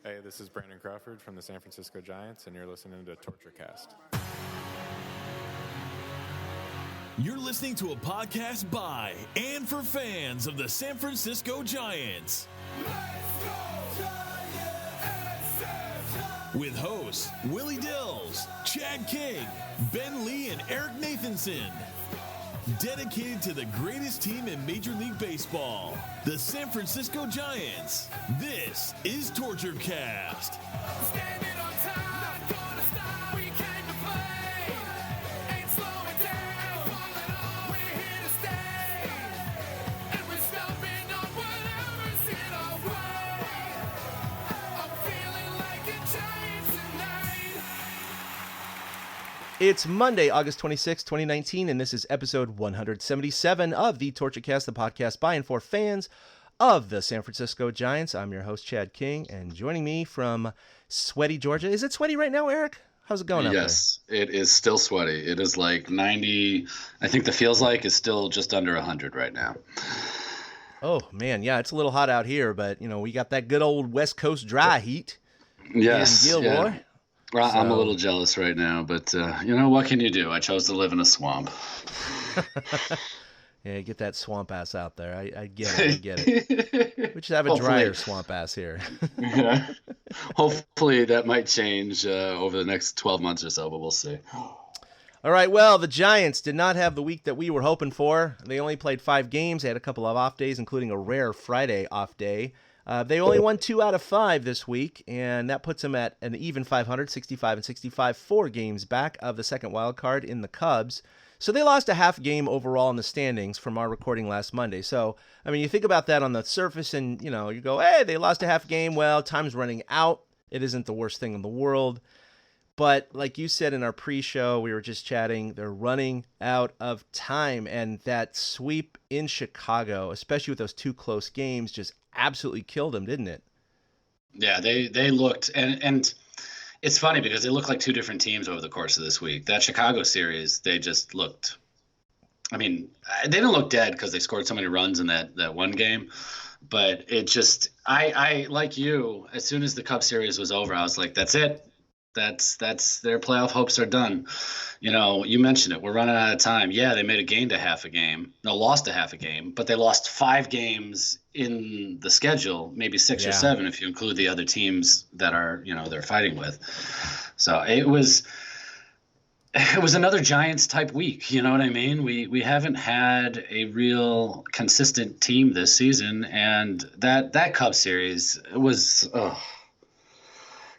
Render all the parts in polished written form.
Hey, this is Brandon Crawford from the San Francisco Giants, and you're listening to Torture Cast. You're listening to a podcast by and for fans of the San Francisco Giants. Let's go, Giants! With hosts Willie Dills, Chad King, Ben Lee, and Eric Nathanson. Dedicated to the greatest team in Major League Baseball, the San Francisco Giants. This is Torture Cast. Standing on top, not gonna stop. We came to play, ain't slowing down. Falling on, we're here to stay, and we're stomping on whatever's in our way. I'm feeling like a Giant tonight. It's Monday, August 26, 2019, and this is episode 177 of the Torture Cast, the podcast by and for fans of the San Francisco Giants. I'm your host, Chad King, and joining me from sweaty Georgia. Is it sweaty right now, Eric? How's it going out there? Yes, it is still sweaty. It is like 90. I think the feels like is still just under 100 right now. Oh, man, yeah, it's a little hot out here, but, we got that good old West Coast dry heat Yes, in Gilroy. yeah. Well, I'm a little jealous right now, but what can you do? I chose to live in a swamp. Yeah, get that swamp ass out there. I get it. We should have a drier swamp ass here. Yeah. Hopefully that might change over the next 12 months or so, but we'll see. All right, well, the Giants did not have the week that we were hoping for. They only played 5 games. They had a couple of off days, including a rare Friday off day. They only won 2 out of 5 this week, and that puts them at an even 500, 65 and 65, 4 games back of the second wild card in the Cubs. So they lost a half game overall in the standings from our recording last Monday. So, you think about that on the surface and, you go, hey, they lost a half game. Well, time's running out. It isn't the worst thing in the world. But like you said in our pre-show, we were just chatting, they're running out of time. And that sweep in Chicago, especially with those 2 close games, just absolutely killed them, didn't it? Yeah, they looked, and it's funny because they looked like 2 different teams over the course of this week. That Chicago series, they just looked, they didn't look dead because they scored so many runs in that one game. But it just, I like you, as soon as the Cubs series was over, I was like, that's it. That's their playoff hopes are done. You mentioned it. We're running out of time. Yeah, they made a gain to half a game. No, lost a half a game, but they lost 5 games in the schedule, maybe 6 or 7 if you include the other teams that are, they're fighting with. So it was another Giants type week. You know what I mean? We haven't had a real consistent team this season, and that Cubs series was.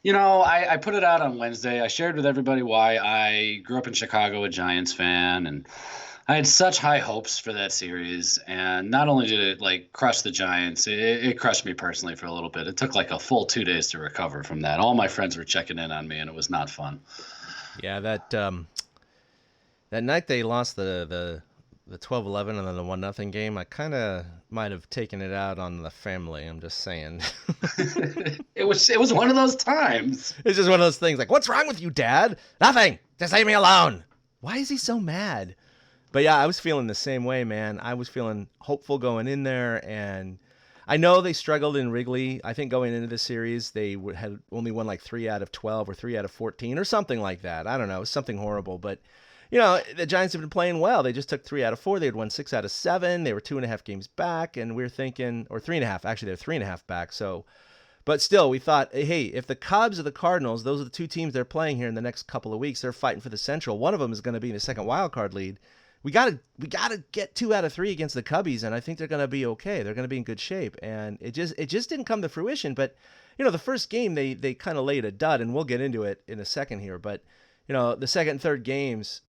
I put it out on Wednesday. I shared with everybody why I grew up in Chicago, a Giants fan, and I had such high hopes for that series. And not only did it crush the Giants, it crushed me personally for a little bit. It took a full 2 days to recover from that. All my friends were checking in on me, and it was not fun. Yeah, that night they lost the 12-11 and then the 1-0 game, I kind of might have taken it out on the family. I'm just saying. It was one of those times. It's just one of those things like, what's wrong with you, Dad? Nothing. Just leave me alone. Why is he so mad? But yeah, I was feeling the same way, man. I was feeling hopeful going in there, and I know they struggled in Wrigley. I think going into the series, they had only won 3 out of 12 or 3 out of 14 or something like that. I don't know. It was something horrible, but the Giants have been playing well. They just took 3 out of 4. They had won 6 out of 7. They were 2.5 games back, and we were thinking, or 3.5. Actually, they're 3.5 back. So, but still, we thought, hey, if the Cubs or the Cardinals, those are the 2 teams they're playing here in the next couple of weeks. They're fighting for the Central. One of them is going to be in the second wild card lead. We gotta get 2 out of 3 against the Cubbies, and I think they're going to be okay. They're going to be in good shape, and it just didn't come to fruition. But the first game they kind of laid a dud, and we'll get into it in a second here. But the second and third games,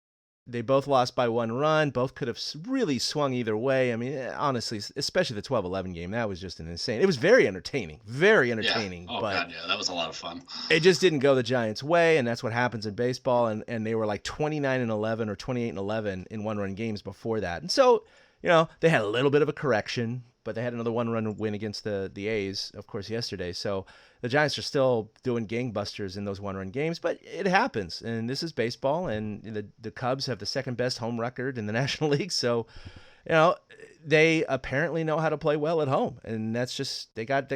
they both lost by 1 run. Both could have really swung either way. Honestly, especially the 12-11 game, that was just an insane. It was very entertaining. Yeah. Oh, but God, yeah, that was a lot of fun. It just didn't go the Giants' way, and that's what happens in baseball. And they were 29-11 or 28-11 in 1-run games before that. And so, they had a little bit of a correction, but they had another 1-run win against the A's, of course, yesterday. So the Giants are still doing gangbusters in those 1-run games, but it happens. And this is baseball, and the Cubs have the second best home record in the National League. So, they apparently know how to play well at home, and that's just they got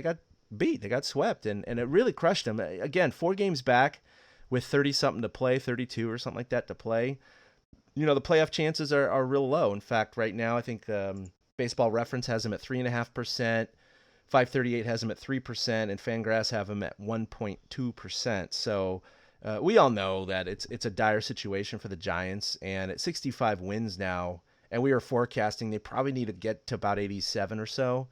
beat. They got swept, and it really crushed them. Again, 4 games back with 30-something to play, 32 or something like that to play. The playoff chances are real low. In fact, right now, I think Baseball Reference has them at 3.5%. 538 has them at 3%, and Fangraphs have them at 1.2%. So we all know that it's a dire situation for the Giants, and at 65 wins now, and we are forecasting they probably need to get to about 87 or so.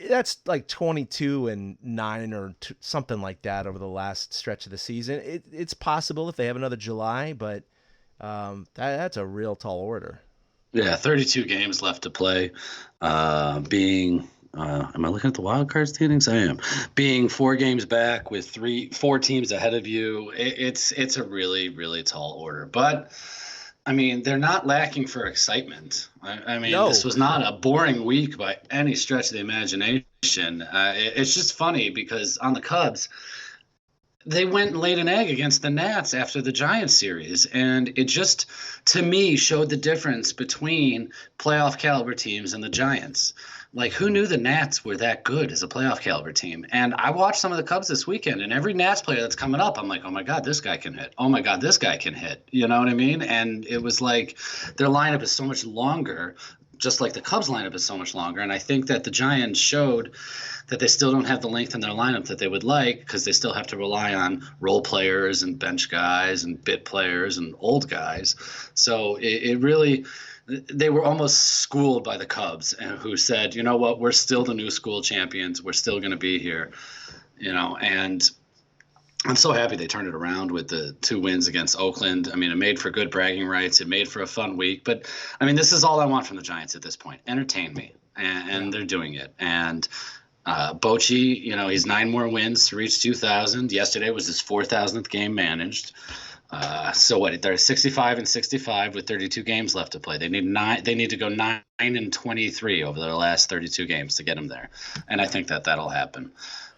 That's like 22-9 or something like that over the last stretch of the season. It's possible if they have another July, but that's a real tall order. Yeah, 32 games left to play. Am I looking at the wild card standings? I am. Being 4 games back with 4 teams ahead of you, it's a really, really tall order. But I mean, they're not lacking for excitement. I mean, no. This was not a boring week by any stretch of the imagination. It's just funny because on the Cubs, they went and laid an egg against the Nats after the Giants series. And it just, to me, showed the difference between playoff caliber teams and the Giants. Like, who knew the Nats were that good as a playoff caliber team? And I watched some of the Cubs this weekend, and every Nats player that's coming up, I'm like, oh my God, this guy can hit. Oh my God, this guy can hit. You know what I mean? And it was like their lineup is so much longer, just like the Cubs lineup is so much longer. And I think that the Giants showed that they still don't have the length in their lineup that they would like, because they still have to rely on role players and bench guys and bit players and old guys. So it really – they were almost schooled by the Cubs, who said, you know what, we're still the new school champions. We're still going to be here, and I'm so happy they turned it around with the 2 wins against Oakland. I mean, it made for good bragging rights. It made for a fun week. But, I mean, this is all I want from the Giants at this point. Entertain me. And they're doing it. And Bochy, he's 9 more wins to reach 2,000. Yesterday was his 4,000th game managed. So what? They're 65-65 with 32 games left to play. They need to go 9-23 over their last 32 games to get them there, and I think that'll happen.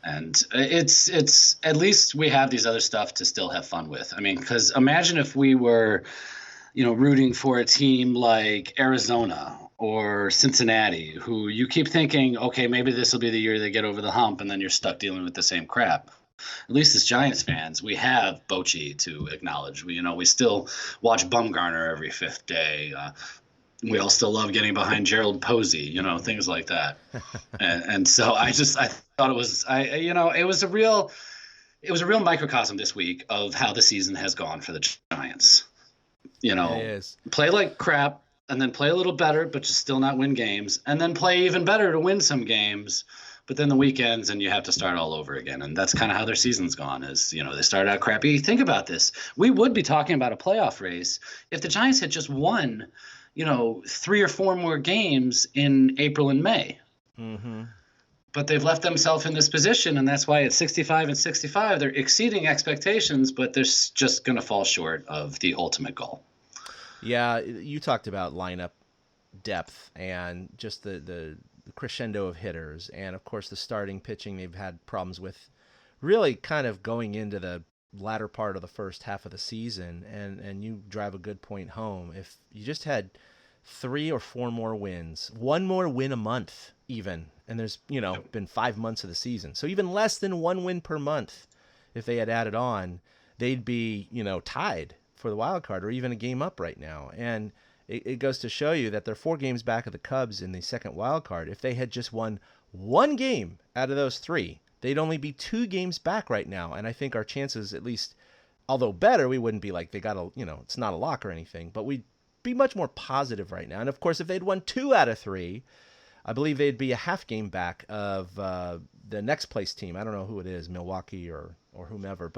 And it's at least we have these other stuff to still have fun with. I mean, because imagine if we were, rooting for a team like Arizona or Cincinnati, who you keep thinking, okay, maybe this will be the year they get over the hump, and then you're stuck dealing with the same crap. At least as Giants fans, we have Bochy to acknowledge. We still watch Bumgarner every 5th day. We all still love getting behind Gerald Posey, things like that. and so I thought it was a real microcosm this week of how the season has gone for the Giants. Play like crap and then play a little better, but just still not win games, and then play even better to win some games. But then the weekends, and you have to start all over again. And that's kind of how their season's gone is, they started out crappy. Think about this. We would be talking about a playoff race if the Giants had just won, 3 or 4 more games in April and May. Mm-hmm. But they've left themselves in this position, and that's why at 65-65, they're exceeding expectations, but they're just going to fall short of the ultimate goal. Yeah, you talked about lineup depth and just the crescendo of hitters, and of course the starting pitching they've had problems with really kind of going into the latter part of the first half of the season, and you drive a good point home. If you just had 3 or 4 more wins, 1 more win a month even, and there's been 5 months of the season, so even less than 1 win per month, if they had added on, they'd be tied for the wild card or even a game up right now. And it goes to show you that they're 4 games back of the Cubs in the second wild card. If they had just won 1 game out of those 3, they'd only be 2 games back right now. And I think our chances, at least, although better, we wouldn't be like they got a, it's not a lock or anything, but we'd be much more positive right now. And of course, if they'd won 2 out of 3, I believe they'd be a half game back of the next place team. I don't know who it is, Milwaukee or whomever,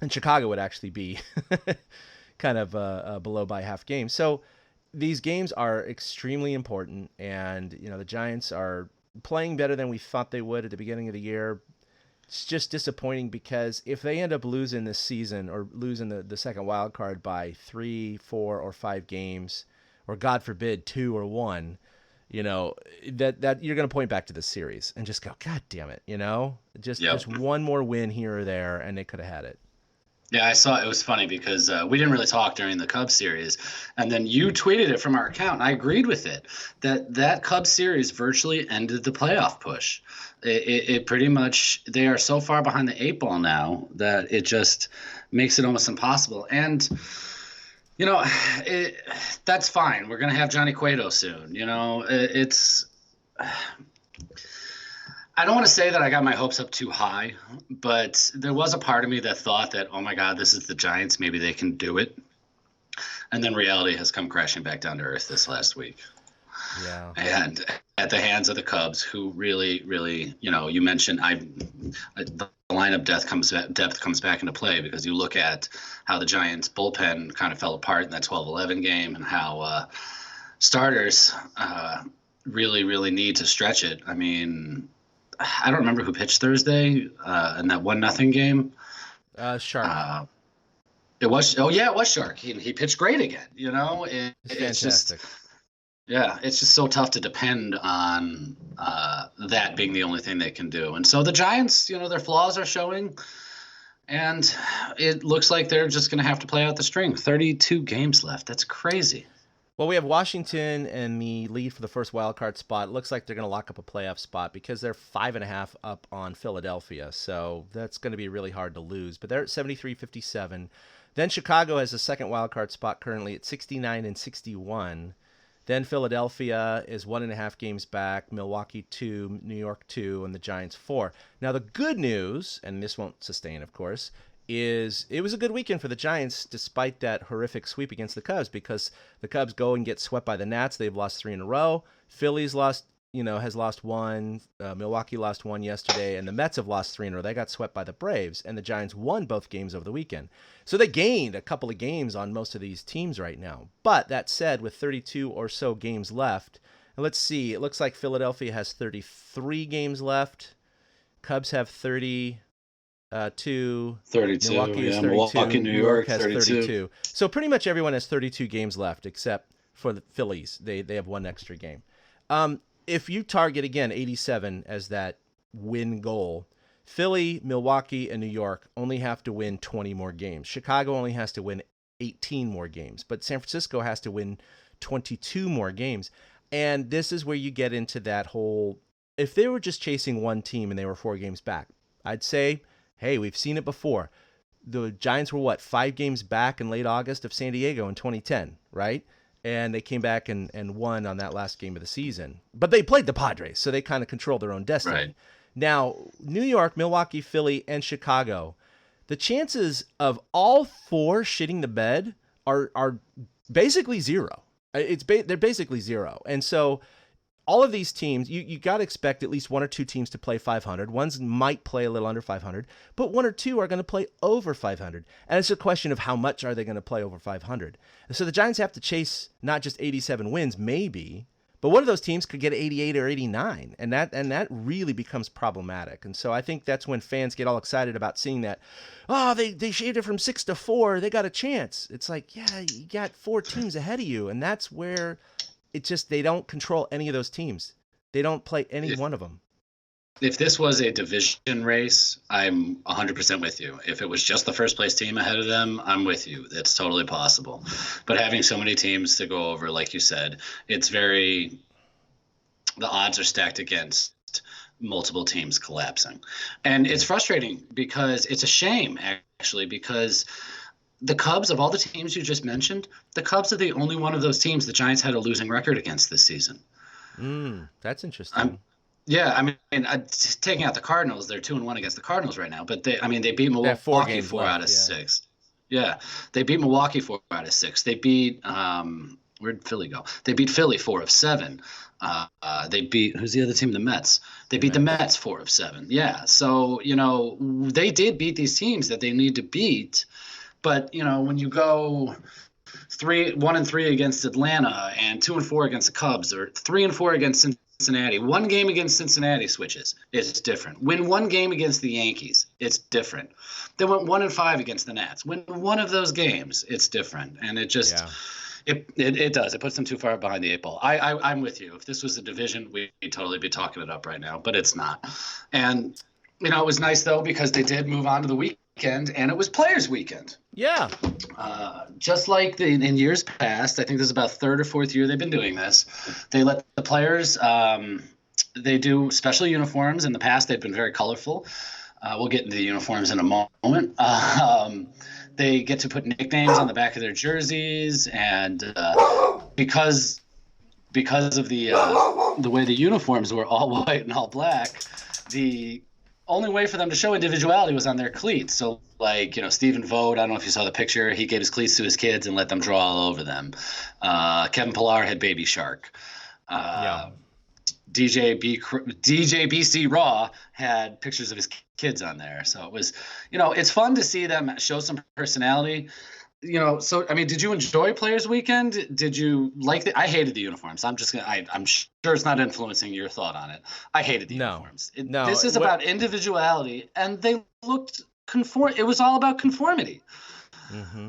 and Chicago would actually be kind of below by half game. So these games are extremely important, and the Giants are playing better than we thought they would at the beginning of the year. It's just disappointing because if they end up losing this season or losing the second wild card by 3, 4, or 5 games, or God forbid 2 or 1, that you're going to point back to the series and just go, God damn it, just 1 more win here or there, and they could have had it. Yeah, I saw it was funny because we didn't really talk during the Cubs series, and then you tweeted it from our account, and I agreed with it that Cubs series virtually ended the playoff push. It pretty much they are so far behind the eight ball now that it just makes it almost impossible. And you know, that's fine. We're gonna have Johnny Cueto soon. It's. I don't want to say that I got my hopes up too high, but there was a part of me that thought that, oh my God, this is the Giants. Maybe they can do it. And then reality has come crashing back down to earth this last week. Yeah. And at the hands of the Cubs, who really, really, you mentioned the lineup depth comes back into play because you look at how the Giants bullpen kind of fell apart in that 12-11 game and how starters really, really need to stretch it. I mean, I don't remember who pitched Thursday in that 1-0 game. Shark. It was Shark. He pitched great again. It's fantastic. It's just so tough to depend on that being the only thing they can do. And so the Giants, their flaws are showing, and it looks like they're just going to have to play out the string. 32 games left. That's crazy. Well, we have Washington and the lead for the first wild card spot. It looks like they're going to lock up a playoff spot because they're 5.5 up on Philadelphia. So that's going to be really hard to lose. But they're at 73-57. Then Chicago has the second wild card spot currently at 69-61. Then Philadelphia is 1.5 games back, Milwaukee 2, New York 2, and the Giants 4. Now the good news, and this won't sustain, of course, is it was a good weekend for the Giants despite that horrific sweep against the Cubs because the Cubs go and get swept by the Nats. They've lost 3 in a row. Phillies has lost 1. Milwaukee lost 1 yesterday, and the Mets have lost 3 in a row. They got swept by the Braves, and the Giants won both games over the weekend. So they gained a couple of games on most of these teams right now. But that said, with 32 or so games left, and let's see, it looks like Philadelphia has 33 games left. Cubs have 32. 32. Milwaukee is 32. Milwaukee, New York has 32. So pretty much everyone has 32 games left except for the Phillies. They have 1 extra game. If you target, again, 87 as that win goal, Philly, Milwaukee, and New York only have to win 20 more games. Chicago only has to win 18 more games. But San Francisco has to win 22 more games. And this is where you get into that whole, if they were just chasing one team and they were 4 games back, I'd say, hey, we've seen it before. The Giants were, 5 games back in late August of San Diego in 2010, right? And they came back and won on that last game of the season. But they played the Padres, so they kind of controlled their own destiny. Right. Now, New York, Milwaukee, Philly, and Chicago, the chances of all 4 shitting the bed are basically 0. They're basically 0. And so all of these teams, you got to expect at least 1 or 2 teams to play 500. Ones might play a little under 500, but 1 or 2 are going to play over 500. And it's a question of how much are they going to play over 500. So the Giants have to chase not just 87 wins, maybe, but one of those teams could get 88 or 89, and that really becomes problematic. And so I think that's when fans get all excited about seeing that, they shaved it from 6 to 4, they got a chance. It's like, yeah, you got 4 teams ahead of you, and that's where it's just they don't control any of those teams. They don't play any one of them. If this was a division race, I'm 100% with you. If it was just the first place team ahead of them, I'm with you. That's totally possible. But having so many teams to go over, like you said, the odds are stacked against multiple teams collapsing. And it's frustrating because it's a shame, actually, because the Cubs, of all the teams you just mentioned, the Cubs are the only one of those teams the Giants had a losing record against this season. That's interesting. Taking out the Cardinals, they're 2-1 against the Cardinals right now. But they beat Milwaukee 4 out of 6. Yeah, they beat Milwaukee 4 out of 6. They beat where'd Philly go? They beat Philly 4 of 7. They beat who's the other team? The Mets. They beat the Mets 4 of 7. Yeah, so they did beat these teams that they need to beat. But when you go 1-3 against Atlanta and 2-4 against the Cubs, or 3-4 against Cincinnati, 1 game against Cincinnati switches, it's different. Win 1 game against the Yankees, it's different. They went 1-5 against the Nats. Win one of those games, it's different, and it just it does. It puts them too far behind the 8 ball. I'm with you. If this was a division, we'd totally be talking it up right now, but it's not. And it was nice though because they did move on to the weekend. weekend, and it was Players Weekend. Yeah. Just like in years past, I think this is about third or fourth year they've been doing this. They let the players, they do special uniforms. In the past, they've been very colorful. We'll get into the uniforms in a moment. They get to put nicknames on the back of their jerseys, and because of the way the uniforms were all white and all black, the only way for them to show individuality was on their cleats. So, like, Stephen Vogt, I don't know if you saw the picture, he gave his cleats to his kids and let them draw all over them. Kevin Pillar had Baby Shark. DJ BC Raw had pictures of his kids on there. So it was, it's fun to see them show some personality. So, I mean, did you enjoy Players Weekend? Did you like I hated the uniforms. I'm sure it's not influencing your thought on it. I hated the uniforms. This is about individuality, and they looked it was all about conformity. Mm-hmm.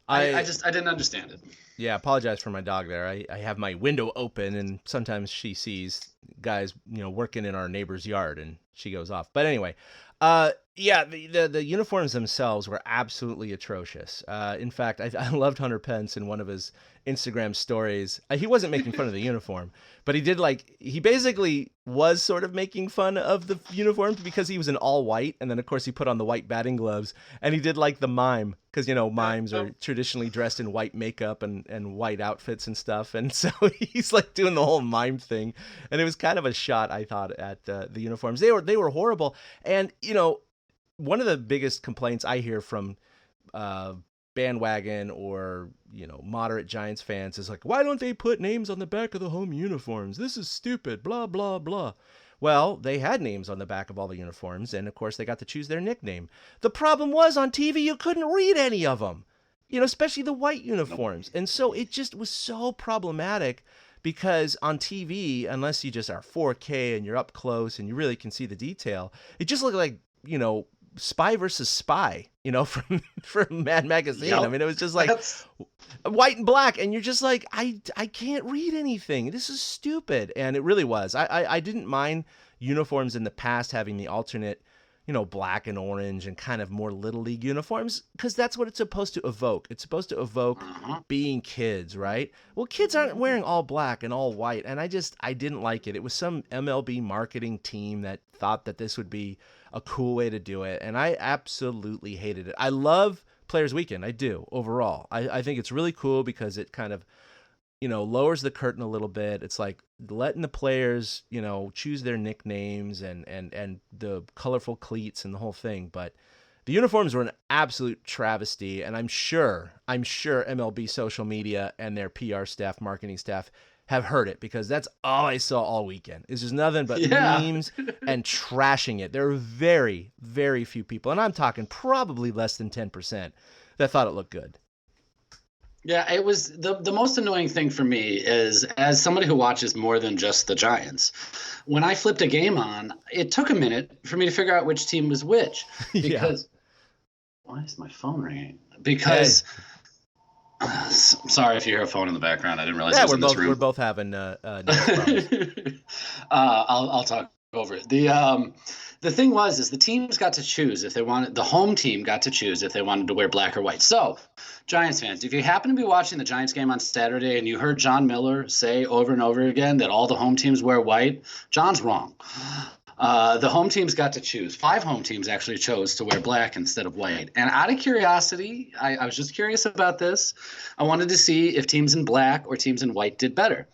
I didn't understand it. Yeah, apologize for my dog there. I have my window open, and sometimes she sees guys, working in our neighbor's yard, and she goes off. But anyway, the uniforms themselves were absolutely atrocious. In fact, I loved Hunter Pence in one of his Instagram stories. He wasn't making fun of the uniform, but he basically was sort of making fun of the uniforms because he was in all white, and then of course he put on the white batting gloves, and he did like the mime, because mimes are traditionally dressed in white makeup and white outfits and stuff, and so he's like doing the whole mime thing, and it was kind of a shot, I thought, at the uniforms. They were horrible, and one of the biggest complaints I hear from bandwagon or moderate Giants fans is like, why don't they put names on the back of the home uniforms? This is stupid, blah blah blah. Well, they had names on the back of all the uniforms, and of course they got to choose their nickname. The problem was, on TV you couldn't read any of them, especially the white uniforms, and so it just was so problematic, because on TV, unless you just are 4K and you're up close and you really can see the detail, it just looked like Spy versus Spy, from Mad Magazine. Yep. I mean, it was just like white and black, and you're just like, I can't read anything. This is stupid. And it really was. I didn't mind uniforms in the past having the alternate, black and orange and kind of more little league uniforms, because that's what it's supposed to evoke. It's supposed to evoke being kids, right? Well, kids aren't wearing all black and all white, and I didn't like it. It was some MLB marketing team that thought that this would be a cool way to do it, and I absolutely hated it. I love Players Weekend, I do, overall. I think it's really cool because it kind of, lowers the curtain a little bit. It's like letting the players, choose their nicknames and the colorful cleats and the whole thing. But the uniforms were an absolute travesty, and I'm sure MLB social media and their PR staff, marketing staff, have heard it, because that's all I saw all weekend. It's just nothing but memes and trashing it. There were very, very few people, and I'm talking probably less than 10%, that thought it looked good. Yeah, it was the most annoying thing for me is, as somebody who watches more than just the Giants, when I flipped a game on, it took a minute for me to figure out which team was which. Because why is my phone ringing? Because sorry if you hear a phone in the background. I didn't realize it was in this room. We're both having I'll talk over it. The thing is the teams got to choose if they wanted. The home team got to choose if they wanted to wear black or white. So, Giants fans, if you happen to be watching the Giants game on Saturday and you heard John Miller say over and over again that all the home teams wear white, John's wrong. The home teams got to choose. 5 home teams actually chose to wear black instead of white. And out of curiosity, I was just curious about this. I wanted to see if teams in black or teams in white did better.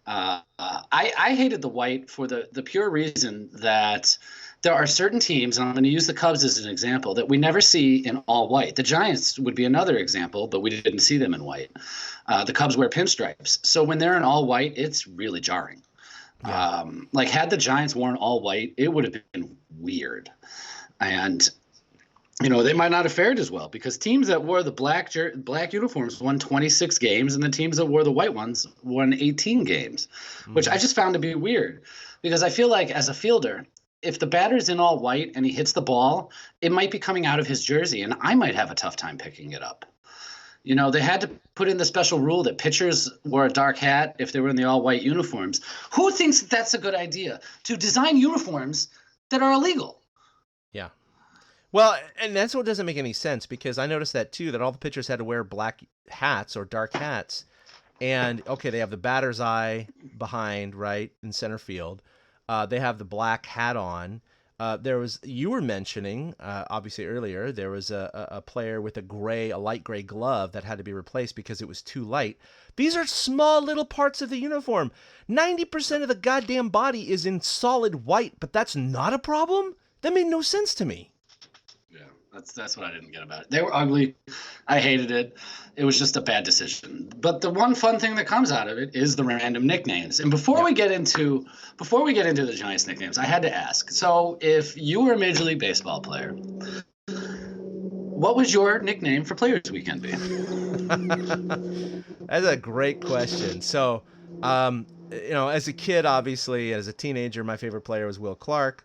I hated the white for the pure reason that there are certain teams, and I'm going to use the Cubs as an example, that we never see in all white. The Giants would be another example, but we didn't see them in white. The Cubs wear pinstripes. So when they're in all white, it's really jarring. Yeah. Had the Giants worn all white, it would have been weird. And, they might not have fared as well, because teams that wore the black uniforms won 26 games, and the teams that wore the white ones won 18 games, which I just found to be weird, because I feel like as a fielder, if the batter's in all white and he hits the ball, it might be coming out of his jersey, and I might have a tough time picking it up. They had to put in the special rule that pitchers wore a dark hat if they were in the all-white uniforms. Who thinks that's a good idea, to design uniforms that are illegal? Yeah. Well, and that's what doesn't make any sense, because I noticed that too, that all the pitchers had to wear black hats or dark hats. And okay, they have the batter's eye behind, right, in center field. They have the black hat on. You were mentioning, obviously earlier, there was a player with a light gray glove that had to be replaced because it was too light. These are small little parts of the uniform. 90% of the goddamn body is in solid white, but that's not a problem? That made no sense to me. Yeah, that's what I didn't get about it. They were ugly. I hated it. It was just a bad decision. But the one fun thing that comes out of it is the random nicknames. And before we get into the Giants nicknames, I had to ask. So, if you were a Major League Baseball player, what would your nickname for Players Weekend be? That's a great question. So, as a kid, obviously, as a teenager, my favorite player was Will Clark.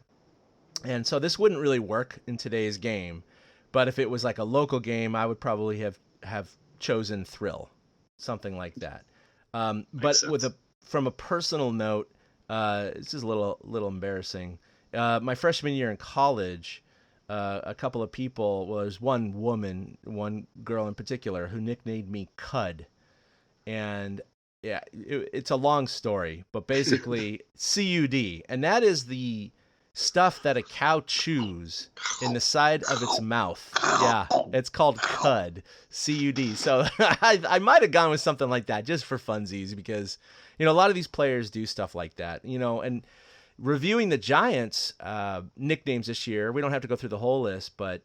And so this wouldn't really work in today's game. But if it was like a local game, I would probably have chosen Thrill, something like that. But from a personal note, it's just a little embarrassing. My freshman year in college, a couple of people, well, there's one girl in particular, who nicknamed me Cud. And yeah, it's a long story, but basically CUD. And that is the stuff that a cow chews in the side of its mouth. Yeah, it's called cud, C-U-D. So I might have gone with something like that just for funsies, because, a lot of these players do stuff like that, and reviewing the Giants nicknames this year, we don't have to go through the whole list, but,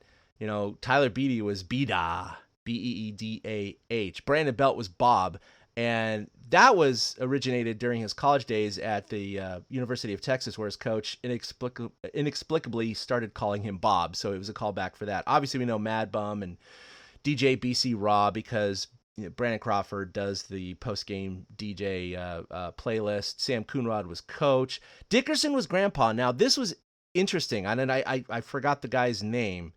Tyler Beede was Beedah, B-E-E-D-A-H. Brandon Belt was Bob. And that was originated during his college days at the University of Texas, where his coach inexplicably started calling him Bob. So it was a callback for that. Obviously, we know Mad Bum and DJ BC Raw, because Brandon Crawford does the post-game DJ playlist. Sam Coonrod was coach. Dickerson was grandpa. Now, this was interesting. And I forgot the guy's name,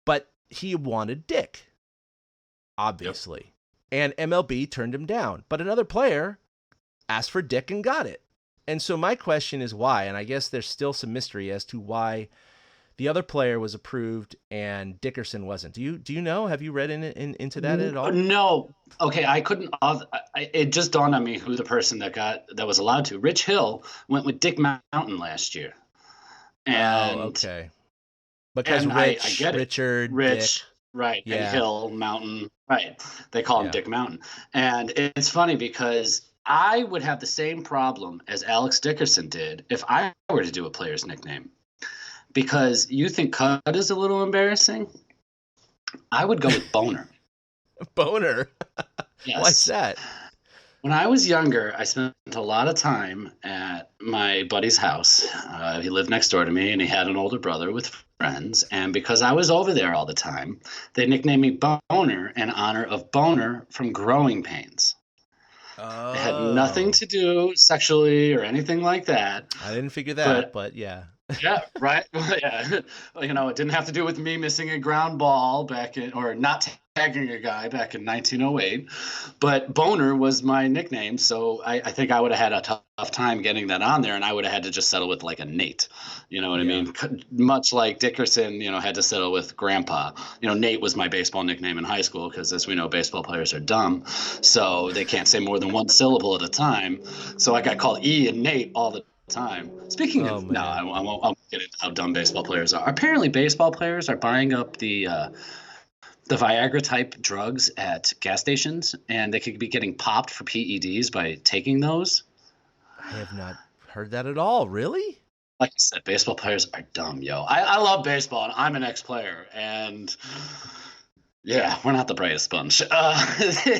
but he wanted Dick, obviously. Yep. And MLB turned him down. But another player asked for Dick and got it. And so my question is why? And I guess there's still some mystery as to why the other player was approved and Dickerson wasn't. Do you know? Have you read into that at all? No. Okay, I couldn't. It just dawned on me who the person that was allowed to. Rich Hill went with Dick Mountain last year. And okay. Because I get it. Richard, Rich, Dick. Right, yeah. And Hill, Mountain, right. They call him Dick Mountain. And it's funny because I would have the same problem as Alex Dickerson did if I were to do a player's nickname. Because you think Cud is a little embarrassing? I would go with Boner. Boner? Yes. Why's that? When I was younger, I spent a lot of time at my buddy's house. He lived next door to me, and he had an older brother with friends. And because I was over there all the time, they nicknamed me Boner in honor of Boner from Growing Pains. Oh. It had nothing to do sexually or anything like that. I didn't figure that, but yeah. Yeah, right. Yeah. It didn't have to do with me missing a ground ball or not tagging a guy back in 1908. But Boner was my nickname, so I think I would have had a tough time getting that on there, and I would have had to just settle with like a Nate. You know what I mean? Much like Dickerson, had to settle with Grandpa. Nate was my baseball nickname in high school because, as we know, baseball players are dumb, so they can't say more than one syllable at a time. So I got called E and Nate all the time. Speaking of, no, I won't get into how dumb baseball players are. Apparently, baseball players are buying up the Viagra type drugs at gas stations, and they could be getting popped for PEDs by taking those. I have not heard that at all. Really? Like I said, baseball players are dumb, yo. I love baseball, and I'm an ex-player, and yeah, we're not the brightest bunch.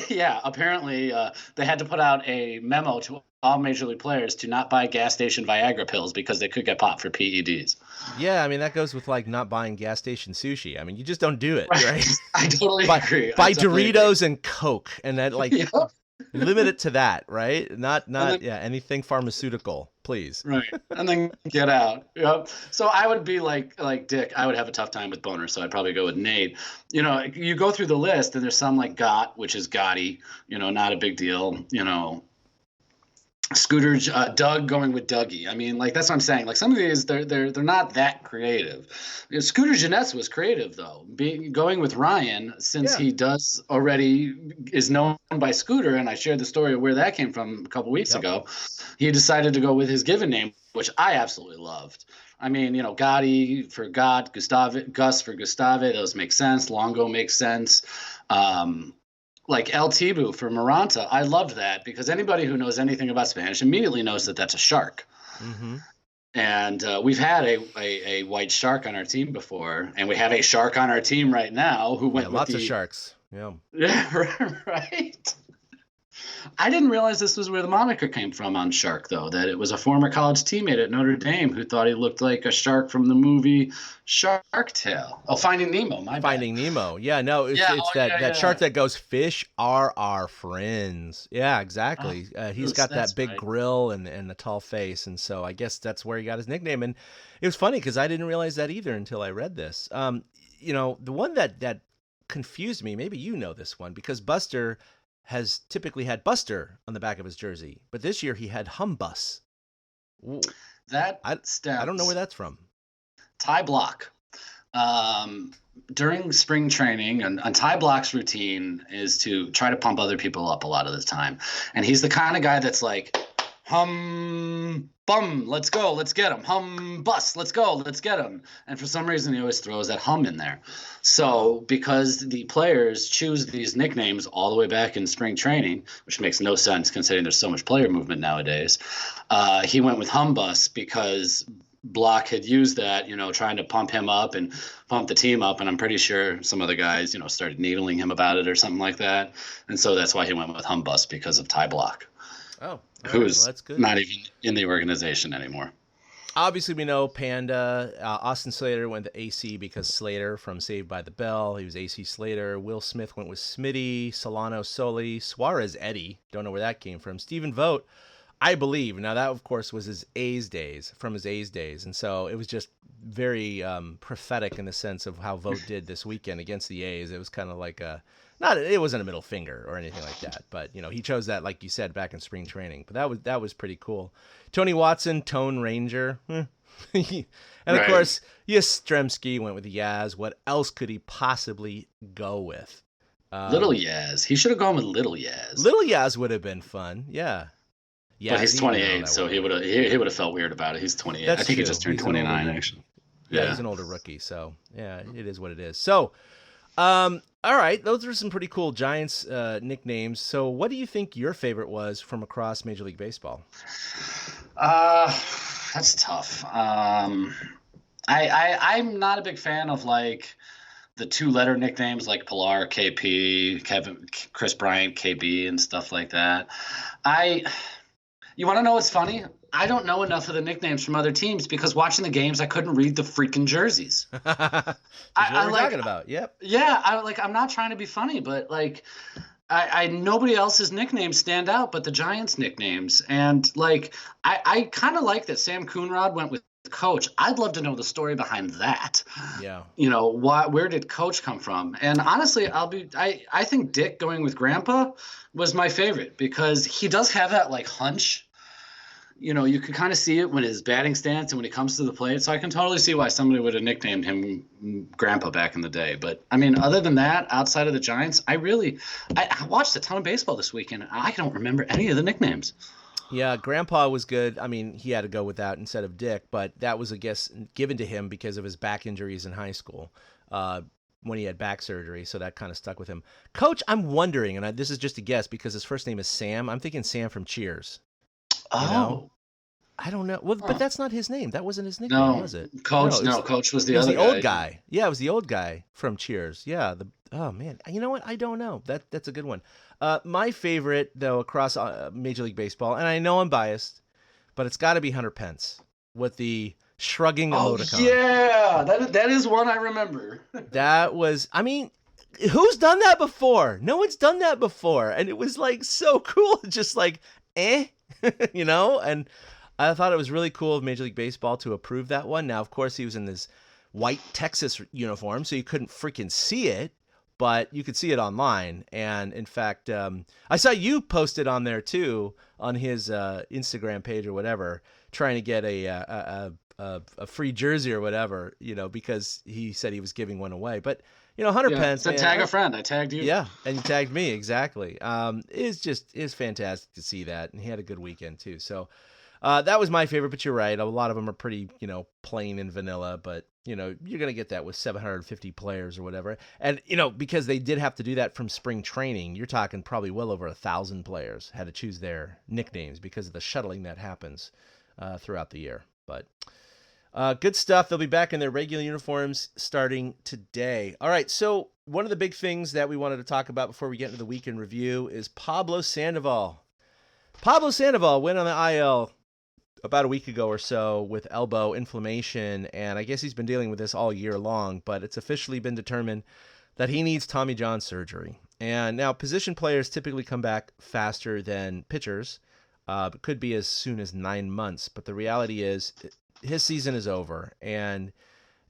Yeah, apparently they had to put out a memo to all major league players to not buy gas station Viagra pills because they could get popped for PEDs. Yeah, I mean, that goes with like not buying gas station sushi. I mean, you just don't do it, right? I totally agree. Buy Doritos and Coke, and that limit it to that, right? Not anything pharmaceutical, please. Right, and then get out. Yep. So I would be like Dick. I would have a tough time with Boner, so I'd probably go with Nate. You go through the list, and there's some like Gott, which is Gotti. Not a big deal. Scooter, Doug going with Dougie. I mean, like, that's what I'm saying. Like, some of these, they're not that creative. Scooter Jeunesse was creative, though. Going with Ryan, since he is known by Scooter, and I shared the story of where that came from a couple weeks ago. He decided to go with his given name, which I absolutely loved. I mean, Gotti for God, Gus for Gustave, those make sense. Longo makes sense. Like El Tibu for Maranta, I loved that because anybody who knows anything about Spanish immediately knows that that's a shark. Mm-hmm. And we've had a white shark on our team before, and we have a shark on our team right now who went with lots of sharks. Yeah. Yeah, right. I didn't realize this was where the moniker came from on Shark, though, that it was a former college teammate at Notre Dame who thought he looked like a shark from the movie Shark Tale. Oh, Finding Nemo, my bad. Finding Nemo. Yeah, no, it's that shark that goes, fish are our friends. Yeah, exactly. He's got that big grill and the tall face, and so I guess that's where he got his nickname. And it was funny because I didn't realize that either until I read this. The one that confused me, maybe you know this one, because Buster has typically had Buster on the back of his jersey, but this year he had Humbus. I don't know where that's from. Ty Block. During spring training, and Ty Block's routine is to try to pump other people up a lot of the time. And he's the kind of guy that's like, hum, bum, let's go, let's get him. Hum, bus, let's go, let's get him. And for some reason, he always throws that hum in there. So because the players choose these nicknames all the way back in spring training, which makes no sense considering there's so much player movement nowadays, he went with hum bus because Block had used that, trying to pump him up and pump the team up. And I'm pretty sure some other guys, started needling him about it or something like that. And so that's why he went with hum bus, because of Ty Block. Oh, who's that's good. Not even in the organization anymore. Obviously, we know Panda. Austin Slater went to AC because Slater from Saved by the Bell. He was AC Slater. Will Smith went with Smitty. Solano Soli. Suarez Eddie. Don't know where that came from. Stephen Vogt, I believe. Now, that, of course, was his A's days, from his A's days. And so it was just very prophetic in the sense of how Vogt did this weekend against the A's. It was kind of like it wasn't a middle finger or anything like that, but he chose that, like you said, back in spring training. But that was pretty cool. Tony Watson, Tone Ranger, and of course, Yastrzemski went with Yaz. What else could he possibly go with? Little Yaz. He should have gone with Little Yaz. Little Yaz would have been fun. Yeah. But he's 28, so he would have felt weird about it. He's 28. I think he just turned 29, actually. Yeah, he's an older rookie, so yeah, it is what it is. So, all right, those are some pretty cool Giants nicknames. So what do you think your favorite was from across Major League Baseball? That's tough. I'm not a big fan of like the 2-letter nicknames like Pilar, KP, Chris Bryant, KB, and stuff like that. You want to know what's funny? I don't know enough of the nicknames from other teams because watching the games, I couldn't read the freaking jerseys. That's what we're talking about. Yep. Yeah. I'm not trying to be funny, but like, I nobody else's nicknames stand out but the Giants nicknames. And like, I kind of like that Sam Coonrod went with Coach. I'd love to know the story behind that. Yeah. Where did Coach come from? And honestly, I think Dick going with Grandpa was my favorite because he does have that like hunch. You can kind of see it when his batting stance and when he comes to the plate. So I can totally see why somebody would have nicknamed him Grandpa back in the day. But I mean, other than that, outside of the Giants, I watched a ton of baseball this weekend. I don't remember any of the nicknames. Yeah, Grandpa was good. I mean, he had to go with that instead of Dick, but that was, I guess, given to him because of his back injuries in high school when he had back surgery, so that kind of stuck with him. Coach, I'm wondering, and this is just a guess because his first name is Sam. I'm thinking Sam from Cheers. Oh. I don't know. Well, but that's not his name. That wasn't his nickname, was it? Coach. Coach was the other guy. It was the old guy. Yeah, it was the old guy from Cheers. Yeah. Oh man, you know what? I don't know. That's a good one. My favorite though across Major League Baseball, and I know I'm biased, but it's got to be Hunter Pence with the shrugging emoticon. Yeah, that is one I remember. That was. I mean, who's done that before? No one's done that before, and it was like so cool. Just like, and I thought it was really cool of Major League Baseball to approve that one. Now, of course, he was in this white Texas uniform, so you couldn't freaking see it. but you could see it online. And in fact, I saw you posted on there too, on his Instagram page or whatever, trying to get a free jersey or whatever, because he said he was giving one away. But Hunter Pence, man, tag a friend. I tagged you. Yeah, and you tagged me, exactly. It's fantastic to see that, and he had a good weekend too. So that was my favorite. But you're right, a lot of them are pretty, plain and vanilla. But you're gonna get that with 750 players or whatever, and because they did have to do that from spring training. You're talking probably well over 1,000 players had to choose their nicknames because of the shuttling that happens throughout the year. But good stuff. They'll be back in their regular uniforms starting today. All right, so one of the big things that we wanted to talk about before we get into the weekend review is Pablo Sandoval. Pablo Sandoval went on the IL about a week ago or so with elbow inflammation, and I guess he's been dealing with this all year long, but it's officially been determined that he needs Tommy John surgery. And now position players typically come back faster than pitchers. It could be as soon as 9 months, but the reality is his season is over, and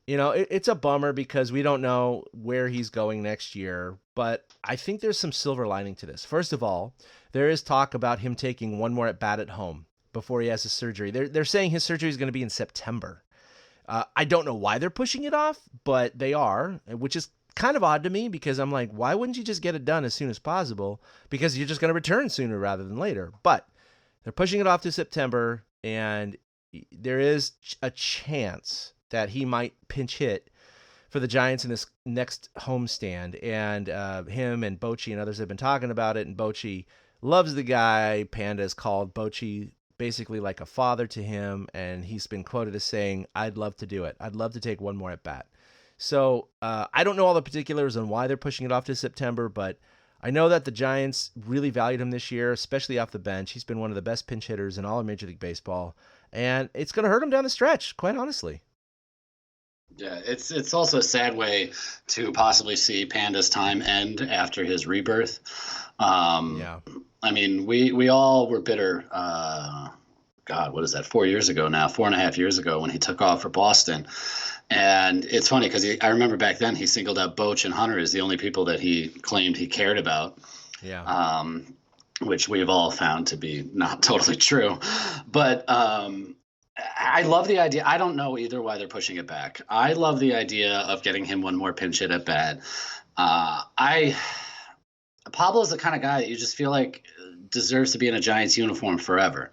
it's a bummer because we don't know where he's going next year, but I think there's some silver lining to this. First of all, there is talk about him taking one more at bat at home before he has his surgery. They're saying his surgery is going to be in September. I don't know why they're pushing it off, but they are, which is kind of odd to me because I'm like, why wouldn't you just get it done as soon as possible? Because you're just going to return sooner rather than later. But they're pushing it off to September, and there is a chance that he might pinch hit for the Giants in this next homestand. And him and Bochy and others have been talking about it, and Bochy loves the guy. Panda has called Bochy basically like a father to him, and he's been quoted as saying, I'd love to do it. I'd love to take one more at bat. So I don't know all the particulars on why they're pushing it off to September, but I know that the Giants really valued him this year, especially off the bench. He's been one of the best pinch hitters in all of Major League Baseball, and it's going to hurt him down the stretch, quite honestly. Yeah, it's also a sad way to possibly see Panda's time end after his rebirth. Yeah. I mean, we all were bitter. God, what is that? 4 years ago now, 4.5 years ago when he took off for Boston. And it's funny because I remember back then he singled out Bochy and Hunter as the only people that he claimed he cared about. Yeah. Which we have all found to be not totally true. But I love the idea. I don't know either why they're pushing it back. I love the idea of getting him one more pinch hit at bat. Pablo's the kind of guy that you just feel like deserves to be in a Giants uniform forever.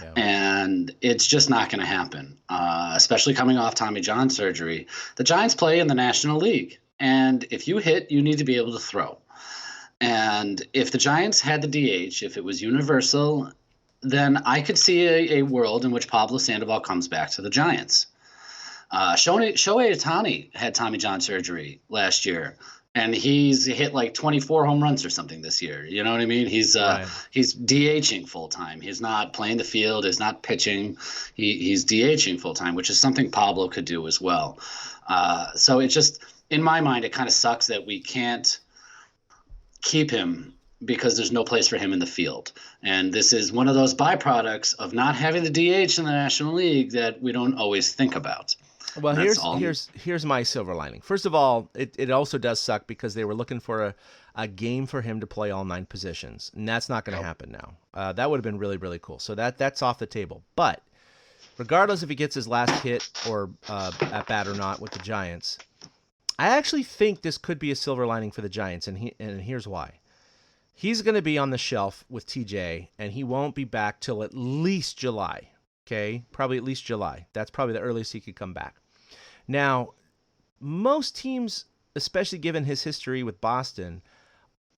Yeah. And it's just not going to happen, especially coming off Tommy John surgery. The Giants play in the National League, and if you hit, you need to be able to throw. And if the Giants had the DH, if it was universal, then I could see a world in which Pablo Sandoval comes back to the Giants. Shohei Ohtani had Tommy John surgery last year, and he's hit like 24 home runs or something this year. You know what I mean? He's DHing full time. He's not playing the field. He's not pitching. He's DHing full time, which is something Pablo could do as well. So it just, in my mind, it kind of sucks that we can't keep him because there's no place for him in the field. And this is one of those byproducts of not having the DH in the National League that we don't always think about. Well, here's my silver lining. First of all, it also does suck because they were looking for a game for him to play all 9 positions, and that's not going to happen now. That would have been really, really cool. So that's off the table. But regardless if he gets his last hit or at bat or not with the Giants, I actually think this could be a silver lining for the Giants, and here's why. He's going to be on the shelf with TJ, and he won't be back till at least July. Okay, probably at least July. That's probably the earliest he could come back. Now, most teams, especially given his history with Boston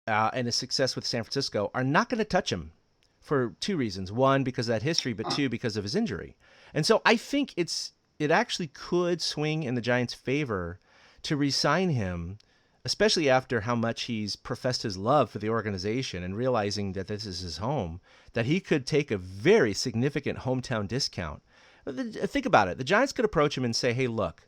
and his success with San Francisco, are not going to touch him for 2 reasons. 1, because of that history, but 2, because of his injury. And so I think it actually could swing in the Giants' favor to re-sign him, especially after how much he's professed his love for the organization and realizing that this is his home, that he could take a very significant hometown discount. Think about it. The Giants could approach him and say, hey, look,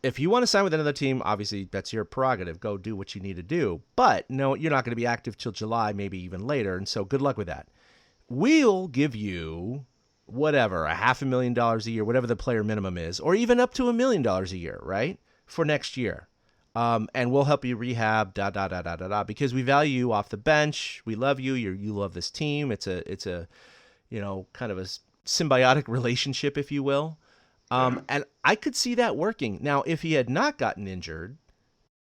if you want to sign with another team, obviously that's your prerogative. Go do what you need to do. But no, you're not going to be active till July, maybe even later. And so good luck with that. We'll give you whatever, $500,000 a year, whatever the player minimum is, or even up to $1 million a year, right? For next year. And we'll help you rehab, because we value you off the bench. We love you. You love this team. It's a kind of a symbiotic relationship, if you will. And I could see that working. Now, if he had not gotten injured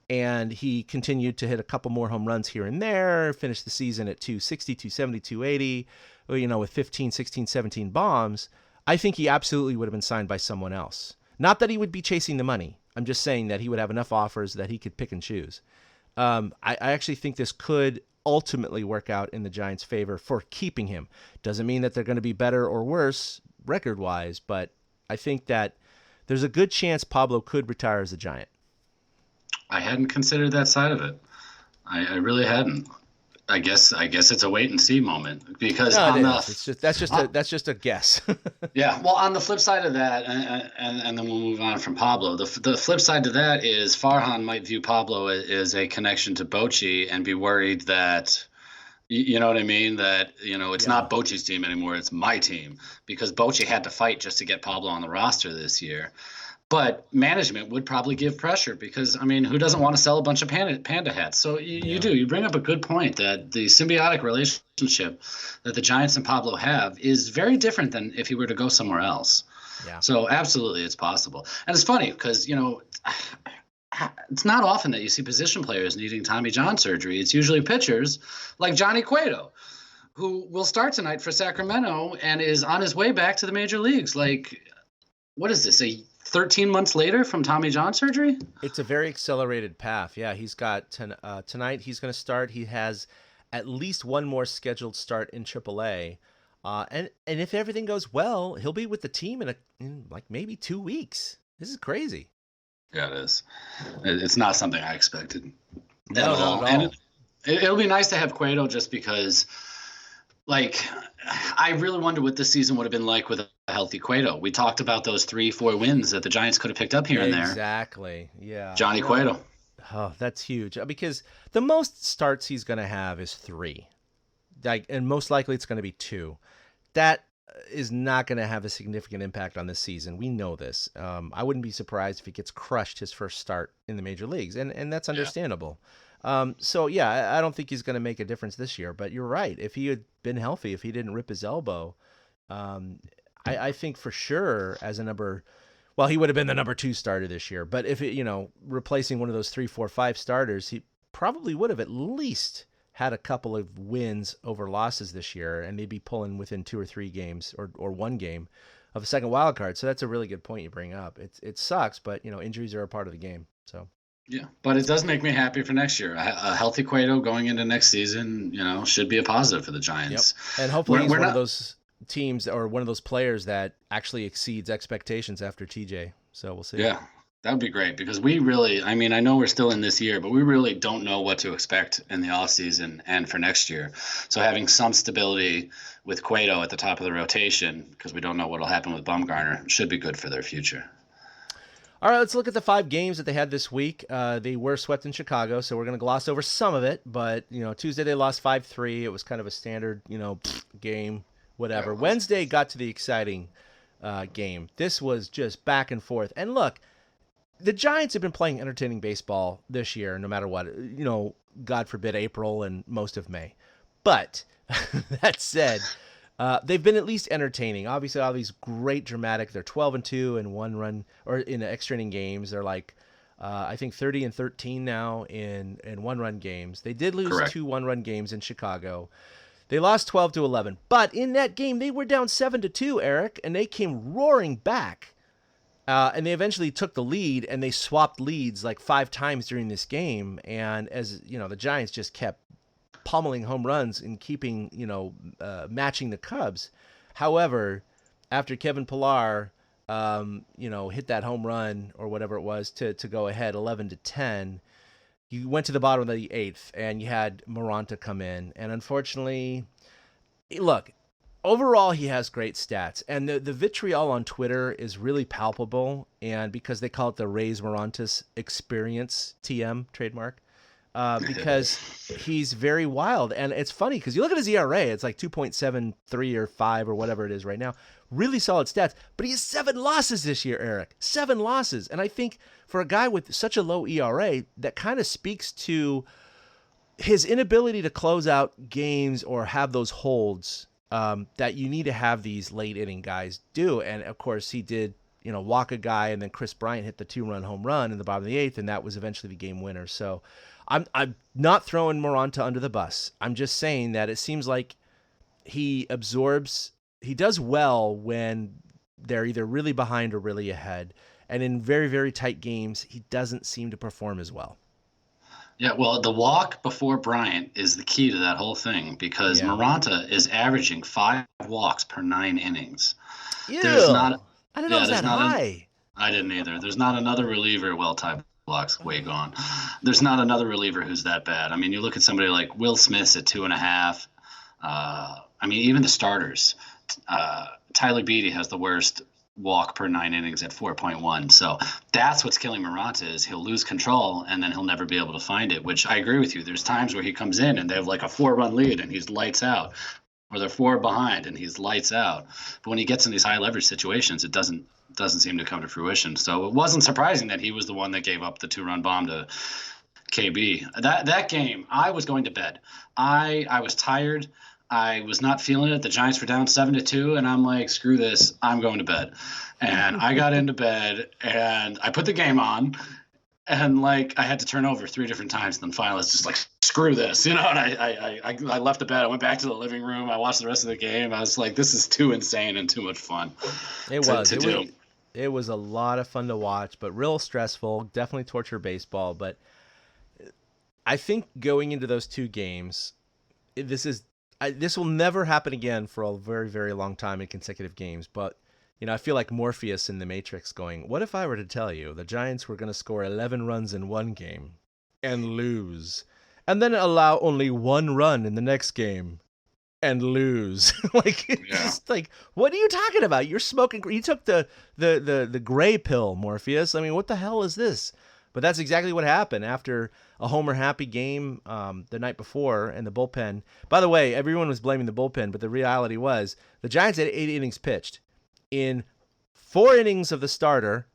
and he continued to hit a couple more home runs here and there, finish the season at 260, 270, 280, with 15, 16, 17 bombs, I think he absolutely would have been signed by someone else. Not that he would be chasing the money. I'm just saying that he would have enough offers that he could pick and choose. I actually think this could ultimately work out in the Giants' favor for keeping him. Doesn't mean that they're going to be better or worse record-wise, but I think that there's a good chance Pablo could retire as a Giant. I hadn't considered that side of it. I really hadn't. I guess it's a wait and see moment because that's just a guess. Yeah. Well, on the flip side of that, and then we'll move on from Pablo. The flip side to that is Farhan might view Pablo as a connection to Bochy and be worried that, you know what I mean, that it's not Bochy's team anymore, it's my team, because Bochy had to fight just to get Pablo on the roster this year. But management would probably give pressure because, who doesn't want to sell a bunch of panda hats? So you do. You bring up a good point that the symbiotic relationship that the Giants and Pablo have is very different than if he were to go somewhere else. Yeah. So absolutely, it's possible. And it's funny because, it's not often that you see position players needing Tommy John surgery. It's usually pitchers like Johnny Cueto, who will start tonight for Sacramento and is on his way back to the major leagues. Like, what is this, 13 months later from Tommy John surgery? It's a very accelerated path. Yeah, he's got tonight he's going to start. He has at least one more scheduled start in AAA. And if everything goes well, he'll be with the team in like maybe 2 weeks. This is crazy. Yeah, it is. It's not something I expected at all. And it'll be nice to have Cueto just because, I really wonder what this season would have been like with a healthy Cueto. We talked about those 3-4 wins that the Giants could have picked up here and there. Exactly. Yeah. Johnny Cueto. Oh, that's huge because the most starts he's going to have is 3. And most likely it's going to be 2. That is not going to have a significant impact on this season. We know this. I wouldn't be surprised if he gets crushed his first start in the major leagues, and that's understandable. So, yeah, I don't think he's going to make a difference this year. But you're right. If he had been healthy, if he didn't rip his elbow, I think for sure as a he would have been the number 2 starter this year. But if replacing one of those 3, 4, 5 starters, he probably would have at least had a couple of wins over losses this year and maybe pulling within 2 or 3 games or 1 game of a second wild card. So that's a really good point you bring up. It sucks, but injuries are a part of the game. So yeah, but it does make me happy for next year. A healthy Cueto going into next season, should be a positive for the Giants. Yep. And hopefully he's one of those teams or one of those players that actually exceeds expectations after TJ. So we'll see. Yeah. That would be great because we really, I know we're still in this year, but we really don't know what to expect in the offseason and for next year. So having some stability with Cueto at the top of the rotation, because we don't know what will happen with Bumgarner, should be good for their future. All right, let's look at the 5 games that they had this week. They were swept in Chicago, so we're going to gloss over some of it. But, Tuesday they lost 5-3. It was kind of a standard, game, whatever. Wednesday got to the exciting game. This was just back and forth. And look, the Giants have been playing entertaining baseball this year, no matter what. God forbid April and most of May. But that said, they've been at least entertaining. Obviously, all these great dramatic. They're 12-2 in 1 run or in extra inning games. They're like, I think 30-13 now in 1 run games. They did lose 2 1-run games in Chicago. They lost 12-11, but in that game they were down 7-2, Eric, and they came roaring back. And they eventually took the lead, and they swapped leads like 5 times during this game. And as the Giants just kept pummeling home runs and keeping, matching the Cubs. However, after Kevin Pillar, hit that home run or whatever it was to go ahead 11-10, you went to the bottom of the 8th, and you had Moranta come in. And unfortunately, look, overall, he has great stats, and the vitriol on Twitter is really palpable, and because they call it the Rays Morantes experience, TM, trademark, because he's very wild. And it's funny because you look at his ERA, it's like 2.73 or 5 or whatever it is right now. Really solid stats, but he has 7 losses this year, Eric. 7 losses. And I think for a guy with such a low ERA, that kind of speaks to his inability to close out games or have those holds that you need to have these late inning guys do. And of course he did, walk a guy, and then Chris Bryant hit the 2-run home run in the bottom of the 8th, and that was eventually the game winner. So I'm not throwing Moranta under the bus. I'm just saying that it seems like he does well when they're either really behind or really ahead. And in very, very tight games, he doesn't seem to perform as well. Yeah, well, the walk before Bryant is the key to that whole thing, because Moranta is averaging 5 walks per 9 innings. Ew. I didn't know it was that high. I didn't either. There's not another reliever. Well, Ty Block's way gone. There's not another reliever who's that bad. I mean, you look at somebody like Will Smith's at 2.5. Even the starters. Tyler Beatty has the worst walk per 9 innings at 4.1. So that's what's killing Moranta, is he'll lose control and then he'll never be able to find it, which I agree with you. There's times where he comes in and they have like a 4-run lead and he's lights out, or they're 4 behind and he's lights out. But when he gets in these high leverage situations, it doesn't seem to come to fruition. So it wasn't surprising that he was the one that gave up the 2-run bomb to KB. That game, I was going to bed. I was tired. I was not feeling it. The Giants were down 7-2, and I'm like, screw this. I'm going to bed. And I got into bed, and I put the game on, and like I had to turn over 3 different times. And then finally, it's just like, screw this, And I left the bed. I went back to the living room. I watched the rest of the game. I was like, this is too insane and too much fun. It was a lot of fun to watch, but real stressful. Definitely torture baseball. But I think going into those 2 games, this will never happen again for a very, very long time in consecutive games. But, I feel like Morpheus in the Matrix going, what if I were to tell you the Giants were going to score 11 runs in one game and lose, and then allow only 1 run in the next game and lose? Just like, what are you talking about? You're smoking. You took the gray pill, Morpheus. I mean, what the hell is this? But that's exactly what happened after a Homer happy game the night before, and the bullpen. By the way, everyone was blaming the bullpen, but the reality was the Giants had 8 innings pitched. In 4 innings of the starter,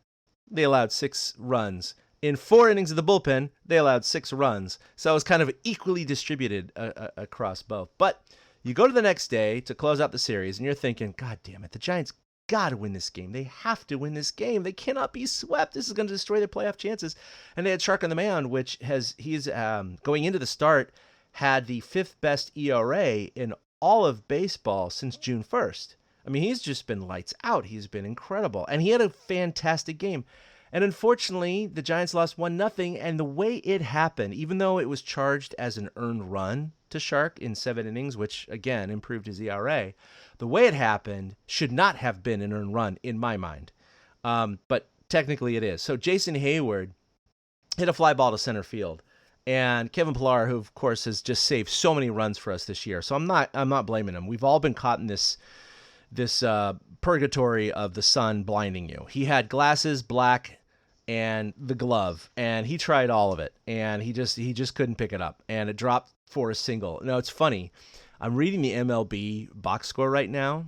they allowed 6 runs. In 4 innings of the bullpen, they allowed 6 runs. So it was kind of equally distributed across both. But you go to the next day to close out the series, and you're thinking, God damn it, the Giants got to win this game. They have to win this game. They cannot be swept. This is going to destroy their playoff chances. And they had Shark on the mound, which he's going into the start, had the 5th best ERA in all of baseball since June 1st. I mean, he's just been lights out. He's been incredible. And he had a fantastic game. And unfortunately, the Giants lost 1-0. And the way it happened, even though it was charged as an earned run to Shark in 7 innings, which again improved his ERA, the way it happened should not have been an earned run in my mind. But technically it is. So Jason Hayward hit a fly ball to center field, and Kevin Pillar, who of course has just saved so many runs for us this year. So I'm not blaming him. We've all been caught in this purgatory of the sun blinding you. He had glasses, black, and the glove, and he tried all of it, and he just couldn't pick it up, and it dropped for a single. No, it's funny. I'm reading the MLB box score right now,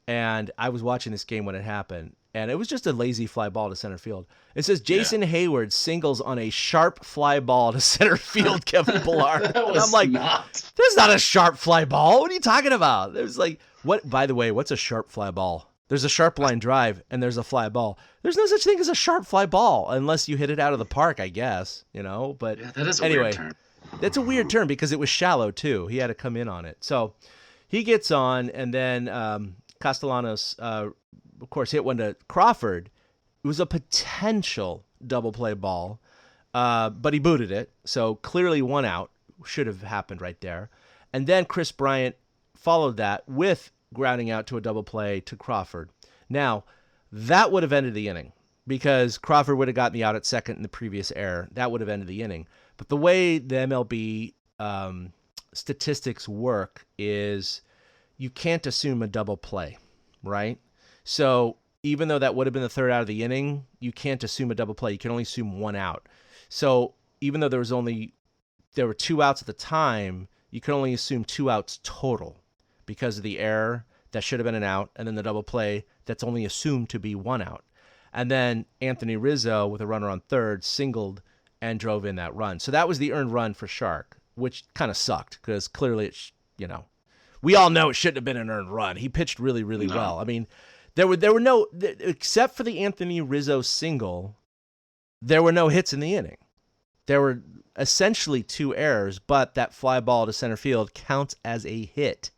and I was watching this game when it happened, and it was just a lazy fly ball to center field. It says Jason Hayward singles on a sharp fly ball to center field, Kevin Pillar. And I'm like, there's not a sharp fly ball. What are you talking about? There's like, what? By the way, what's a sharp fly ball? There's a sharp line drive, and there's a fly ball. There's no such thing as a sharp fly ball unless you hit it out of the park, I guess. But yeah, that is a anyway, weird term. That's a weird term because it was shallow too. He had to come in on it. So he gets on, and then Castellanos, of course, hit one to Crawford. It was a potential double play ball, but he booted it. So clearly 1 out should have happened right there. And then Chris Bryant followed that with grounding out to a double play to Crawford. Now, that would have ended the inning because Crawford would have gotten the out at second in the previous error. That would have ended the inning. But the way the MLB statistics work is you can't assume a double play, right? So even though that would have been the 3rd out of the inning, you can't assume a double play. You can only assume 1 out. So even though there was only there were 2 outs at the time, you could only assume 2 outs total because of the error that should have been an out, and then the double play that's only assumed to be 1 out. And then Anthony Rizzo, with a runner on third, singled and drove in that run. So that was the earned run for Shark, which kind of sucked because clearly, we all know it shouldn't have been an earned run. He pitched really, really well. I mean, there were no, except for the Anthony Rizzo single, there were no hits in the inning. There were essentially 2 errors, but that fly ball to center field counts as a hit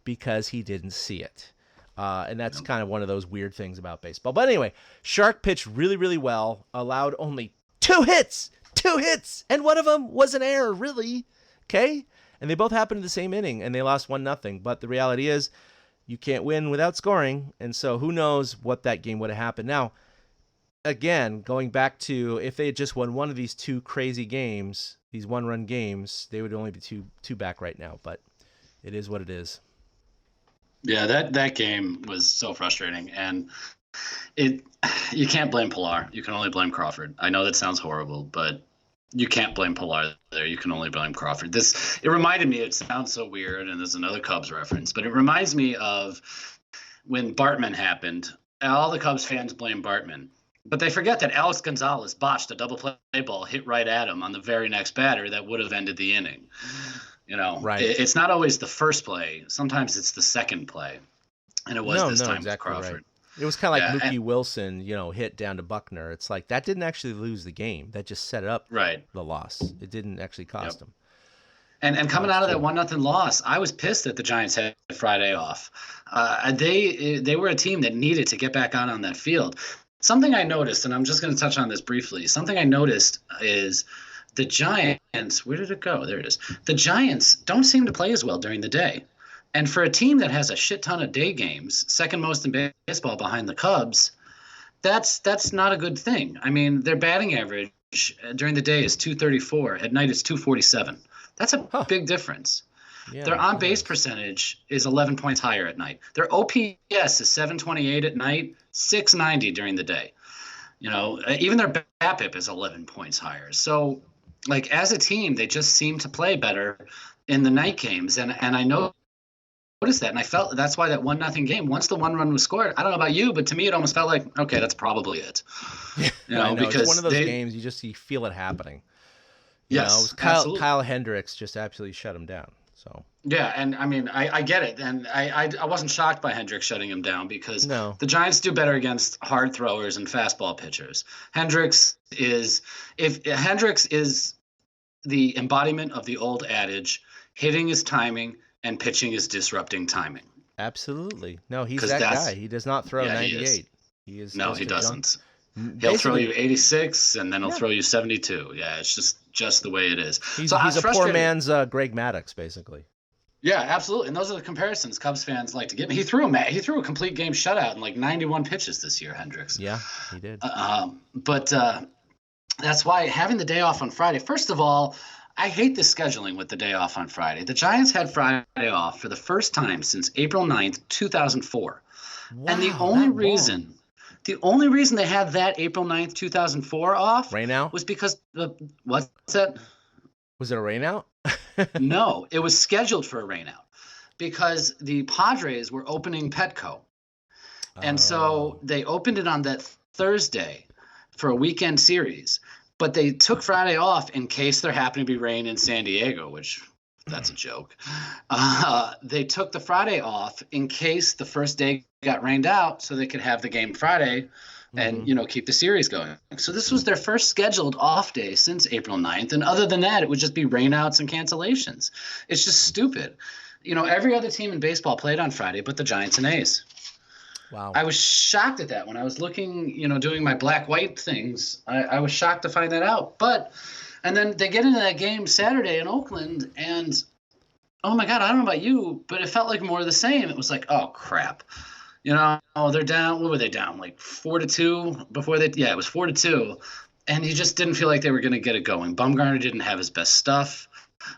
because he didn't see it. And that's kind of one of those weird things about baseball. But anyway, Shark pitched really, really well, allowed only 2 hits, and one of them was an error, really. Okay? And they both happened in the same inning, and they lost 1-0. But the reality is, you can't win without scoring, and so who knows what that game would have happened. Now, again, going back to if they had just won one of these 2 crazy games, these 1-run games, they would only be two back right now. But it is what it is. Yeah, that game was so frustrating, and you can't blame Pilar. You can only blame Crawford. I know that sounds horrible, but you can't blame Pilar there. You can only blame Crawford. It reminded me, it sounds so weird, and there's another Cubs reference, but it reminds me of when Bartman happened. All the Cubs fans blame Bartman, but they forget that Alex Gonzalez botched a double play ball hit right at him on the very next batter that would have ended the inning. Right. It's not always the first play. Sometimes it's the second play. And it was this time exactly with Crawford. Right. It was kind of like Mookie Wilson, hit down to Buckner. It's like that didn't actually lose the game. That just set up the loss. It didn't actually cost them. And coming out of that 1-0 loss, I was pissed that the Giants had Friday off. They were a team that needed to get back on that field. Something I noticed, and I'm just going to touch on this briefly. Something I noticed is the Giants, where did it go? There it is. The Giants don't seem to play as well during the day. And for a team that has a shit ton of day games, second most in baseball behind the Cubs, that's not a good thing. I mean, their batting average during the day is 234. At night, it's 247. That's a big difference. Yeah, their on-base percentage is 11 points higher at night. Their OPS is 728 at night, 690 during the day. Even their BABIP is 11 points higher. So, as a team, they just seem to play better in the night games. And I noticed that, and I felt that's why that 1-0 game, once the 1 run was scored, I don't know about you, but to me it almost felt like, okay, that's probably it. Because it's one of those games you feel it happening. Yes, Kyle Hendricks just absolutely shut him down. So yeah, and I mean I get it, and I wasn't shocked by Hendricks shutting him down because the Giants do better against hard throwers and fastball pitchers. Hendricks is the embodiment of the old adage, hitting is timing and pitching is disrupting timing. Absolutely. No, he's that guy. He does not throw 98. He doesn't. He'll throw you 86 and then he'll throw you 72. Yeah, it's just the way it is. He's a poor man's Greg Maddux, basically. Yeah, absolutely. And those are the comparisons Cubs fans like to give me. He threw a complete game shutout in 91 pitches this year, Hendricks. Yeah, he did. But that's why having the day off on Friday, first of all, I hate the scheduling with the day off on Friday. The Giants had Friday off for the first time since April 9th, 2004. Wow, and the only reason they had that April 9th, 2004 off was because what's that? Was it a rainout? No, it was scheduled for a rainout because the Padres were opening Petco. And so they opened it on that Thursday for a weekend series. But they took Friday off in case there happened to be rain in San Diego, which that's a joke. They took the Friday off in case the first day got rained out so they could have the game Friday and, keep the series going. So this was their first scheduled off day since April 9th. And other than that, it would just be rainouts and cancellations. It's just stupid. Every other team in baseball played on Friday but the Giants and A's. Wow. I was shocked at that when I was looking, doing my black-white things. I was shocked to find that out. And then they get into that game Saturday in Oakland, and, oh, my God, I don't know about you, but it felt like more of the same. It was like, oh, crap. They're down. What were they down? 4-2 before they – yeah, it was 4-2. And you just didn't feel like they were going to get it going. Bumgarner didn't have his best stuff,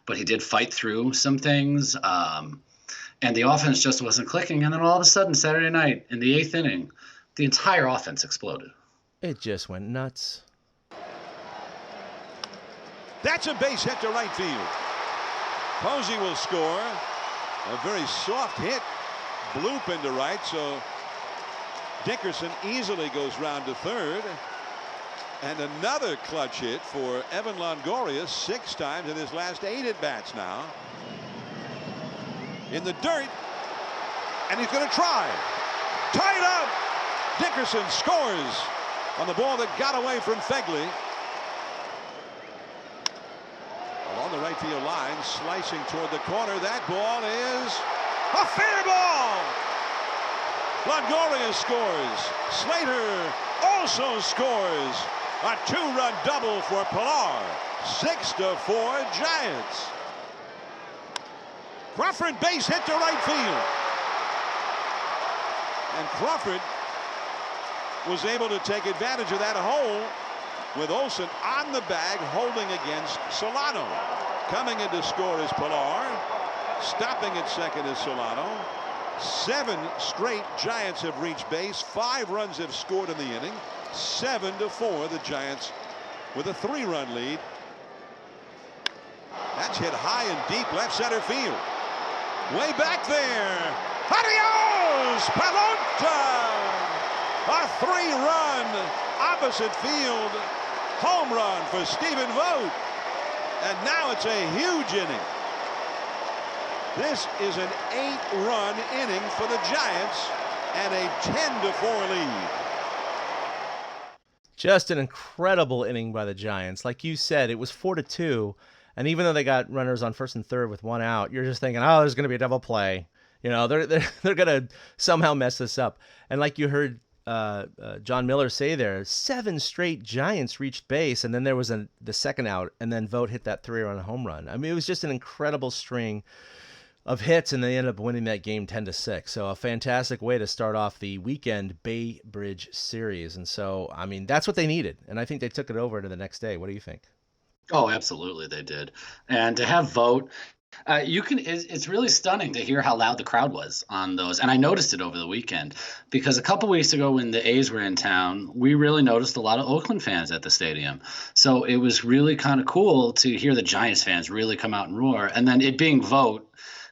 but he did fight through some things. And the offense just wasn't clicking. And then all of a sudden, Saturday night, in the 8th inning, the entire offense exploded. It just went nuts. That's a base hit to right field. Posey will score. A very soft hit. Bloop into right, so Dickerson easily goes round to third. And another clutch hit for Evan Longoria, 6 times in his last 8 at-bats now. In the dirt, and he's going to try. Tied up! Dickerson scores on the ball that got away from Fegley. Along the right field line, slicing toward the corner. That ball is a fair ball! Longoria scores. Slater also scores. A 2-run double for Pilar. 6-4 Giants. Crawford base hit to right field. And Crawford was able to take advantage of that hole with Olsen on the bag holding against Solano. Coming in to score is Pilar. Stopping at second is Solano. 7 straight Giants have reached base. 5 runs have scored in the inning. 7-4 the Giants with a 3-run lead. That's hit high and deep left center field. Way back there. Adios, Pelota! A 3-run opposite field home run for Stephen Vogt. And now it's a huge inning. This is an 8-run inning for the Giants and a 10-4 lead. Just an incredible inning by the Giants. Like you said, it was 4-2. And even though they got runners on first and third with 1 out, you're just thinking, oh, there's going to be a double play. You know, they're going to somehow mess this up. And like you heard John Miller say there, 7 straight Giants reached base, and then there was the second out, and then Vogt hit that 3-run home run. I mean, it was just an incredible string of hits, and they ended up winning that game 10-6. So a fantastic way to start off the weekend Bay Bridge series. And so, I mean, that's what they needed, and I think they took it over to the next day. What do you think? Oh, absolutely, they did. And to have Vogt, it's really stunning to hear how loud the crowd was on those. And I noticed it over the weekend because a couple weeks ago when the A's were in town, we really noticed a lot of Oakland fans at the stadium. So it was really kind of cool to hear the Giants fans really come out and roar. And then it being Vogt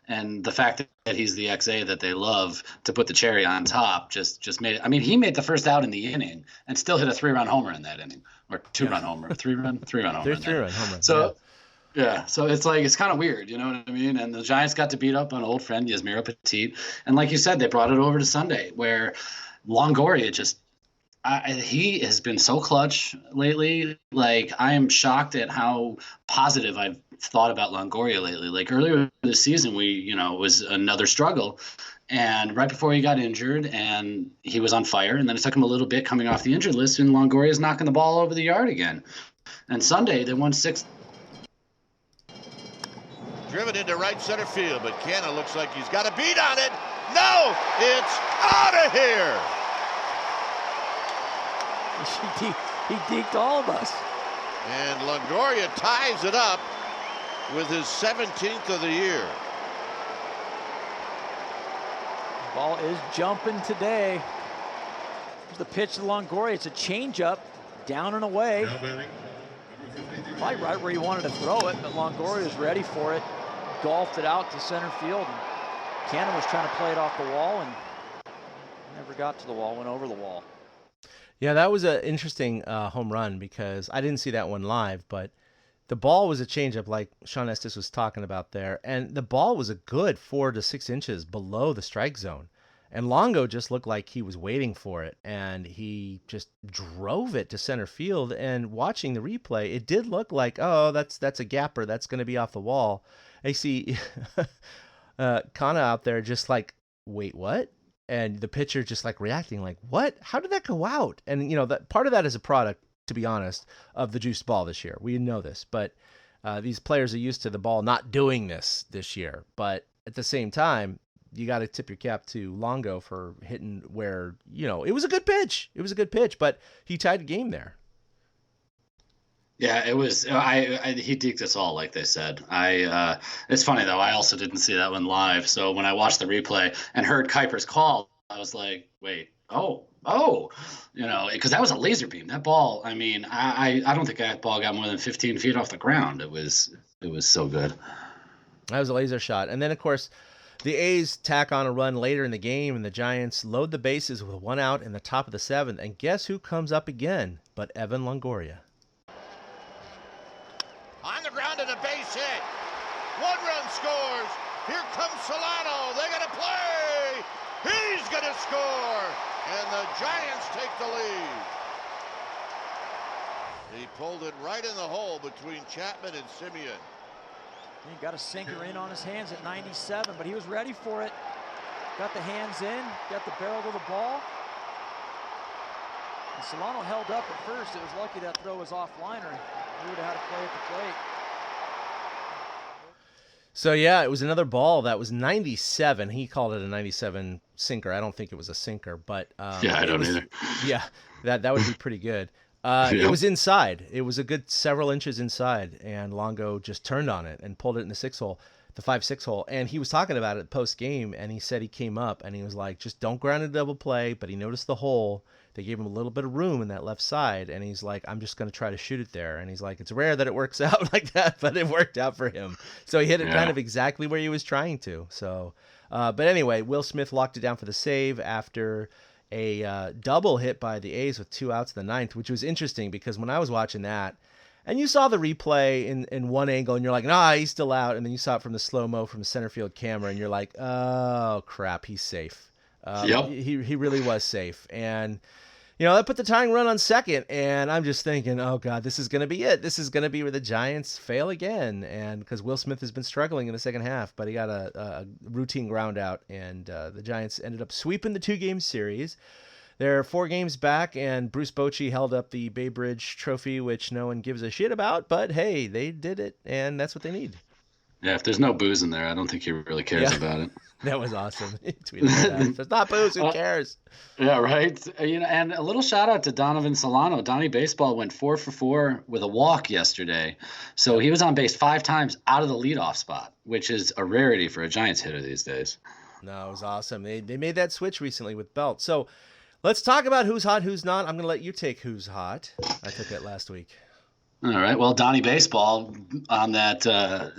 and the fact that he's the XA that they love to put the cherry on top just made it. I mean, he made the first out in the inning and still hit a 3-run homer in that inning, or 2-run homer, 3-run homer. 3-run homer. So. Yeah, so it's kind of weird, you know what I mean? And the Giants got to beat up an old friend, Yasmiro Petit. And like you said, they brought it over to Sunday, where Longoria he has been so clutch lately. Like, I am shocked at how positive I've thought about Longoria lately. Like, earlier this season, it was another struggle. And right before he got injured, and he was on fire, and then it took him a little bit coming off the injured list, and Longoria's knocking the ball over the yard again. And Sunday, they won 6. Driven into right center field, but Canna looks like he's got a beat on it. No, it's out of here. He deked all of us. And Longoria ties it up with his 17th of the year. Ball is jumping today. Here's the pitch to Longoria. It's a changeup, down and away. Probably right where he wanted to throw it, but Longoria was ready for it. Golfed it out to center field. And Cannon was trying to play it off the wall and never got to the wall, went over the wall. Yeah, that was an interesting home run because I didn't see that one live, but the ball was a changeup like Sean Estes was talking about there, and the ball was a good 4 to 6 inches below the strike zone. And Longo just looked like he was waiting for it, and he just drove it to center field. And watching the replay, it did look like, oh, that's a gapper. That's going to be off the wall. I see Kana out there just like, wait, what? And the pitcher just like reacting like, what? How did that go out? And, that part of that is a product, to be honest, of the juiced ball this year. We know this, but these players are used to the ball not doing this year. But at the same time, you got to tip your cap to Longo for hitting where, it was a good pitch. It was a good pitch, but he tied the game there. Yeah, it was. He deked us all, like they said. It's funny though. I also didn't see that one live. So when I watched the replay and heard Kuiper's call, I was like, "Wait, Because that was a laser beam. That ball, I mean, I don't think that ball got more than 15 feet off the ground. It was so good. That was a laser shot. And then, of course, the A's tack on a run later in the game, and the Giants load the bases with 1 out in the top of the 7th. And guess who comes up again but Evan Longoria? On the ground and a base hit. 1 run scores. Here comes Solano. They're going to play. He's going to score. And the Giants take the lead. He pulled it right in the hole between Chapman and Simeon. He got a sinker in on his hands at 97, but he was ready for it. Got the hands in, got the barrel to the ball. And Solano held up at first. It was lucky that throw was offliner. He would have had to play at the plate. So, yeah, it was another ball that was 97. He called it a 97 sinker. I don't think it was a sinker, but... I don't either. Yeah, that would be pretty good. It was inside. It was a good several inches inside, and Longo just turned on it and pulled it in the 5-6 hole. And he was talking about it post game, and he said he came up and he was like, just don't ground a double play. But he noticed the hole. They gave him a little bit of room in that left side, and he's like, I'm just going to try to shoot it there. And he's like, it's rare that it works out like that, but it worked out for him. So he hit it kind of exactly where he was trying to. So, but anyway, Will Smith locked it down for the save after a double hit by the A's with 2 outs in the 9th, which was interesting because when I was watching that, and you saw the replay in one angle, and you're like, nah, he's still out, and then you saw it from the slow-mo from the center field camera, and you're like, oh, crap, he's safe. He really was safe. And, that put the tying run on second, and I'm just thinking, oh, God, this is going to be it. This is going to be where the Giants fail again, and because Will Smith has been struggling in the second half, but he got a routine ground out, and the Giants ended up sweeping the 2-game series. They're 4 games back, and Bruce Bochy held up the Bay Bridge trophy, which no one gives a shit about, but hey, they did it, and that's what they need. Yeah, if there's no booze in there, I don't think he really cares about it. That was awesome. He tweeted that. If there's not booze, who cares? Yeah, right. And a little shout out to Donovan Solano. Donnie Baseball went 4 for 4 with a walk yesterday. So he was on base 5 times out of the leadoff spot, which is a rarity for a Giants hitter these days. No, it was awesome. They made that switch recently with Belt. So let's talk about who's hot, who's not. I'm going to let you take who's hot. I took that last week. All right. Well, Donnie Baseball, on that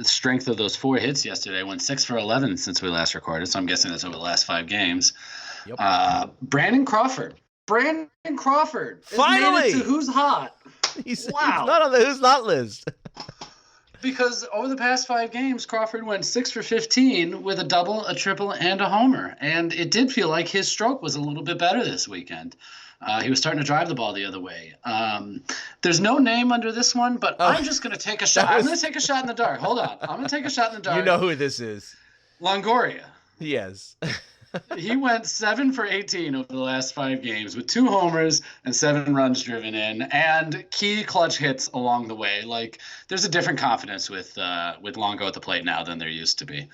strength of those 4 hits yesterday, went 6 for 11 since we last recorded. So I'm guessing that's over the last 5 games. Yep. Brandon Crawford. Finally, made it to who's hot. He's not on the who's not list. Because over the past 5 games, Crawford went 6 for 15 with a double, a triple, and a homer. And it did feel like his stroke was a little bit better this weekend. He was starting to drive the ball the other way. There's no name under this one, but I'm just going to take a shot. I'm going to take a shot in the dark. Hold on. I'm going to take a shot in the dark. You know who this is. Longoria. Yes. He went 7 for 18 over the last 5 games with 2 homers and 7 runs driven in and key clutch hits along the way. Like, there's a different confidence with Longo at the plate now than there used to be.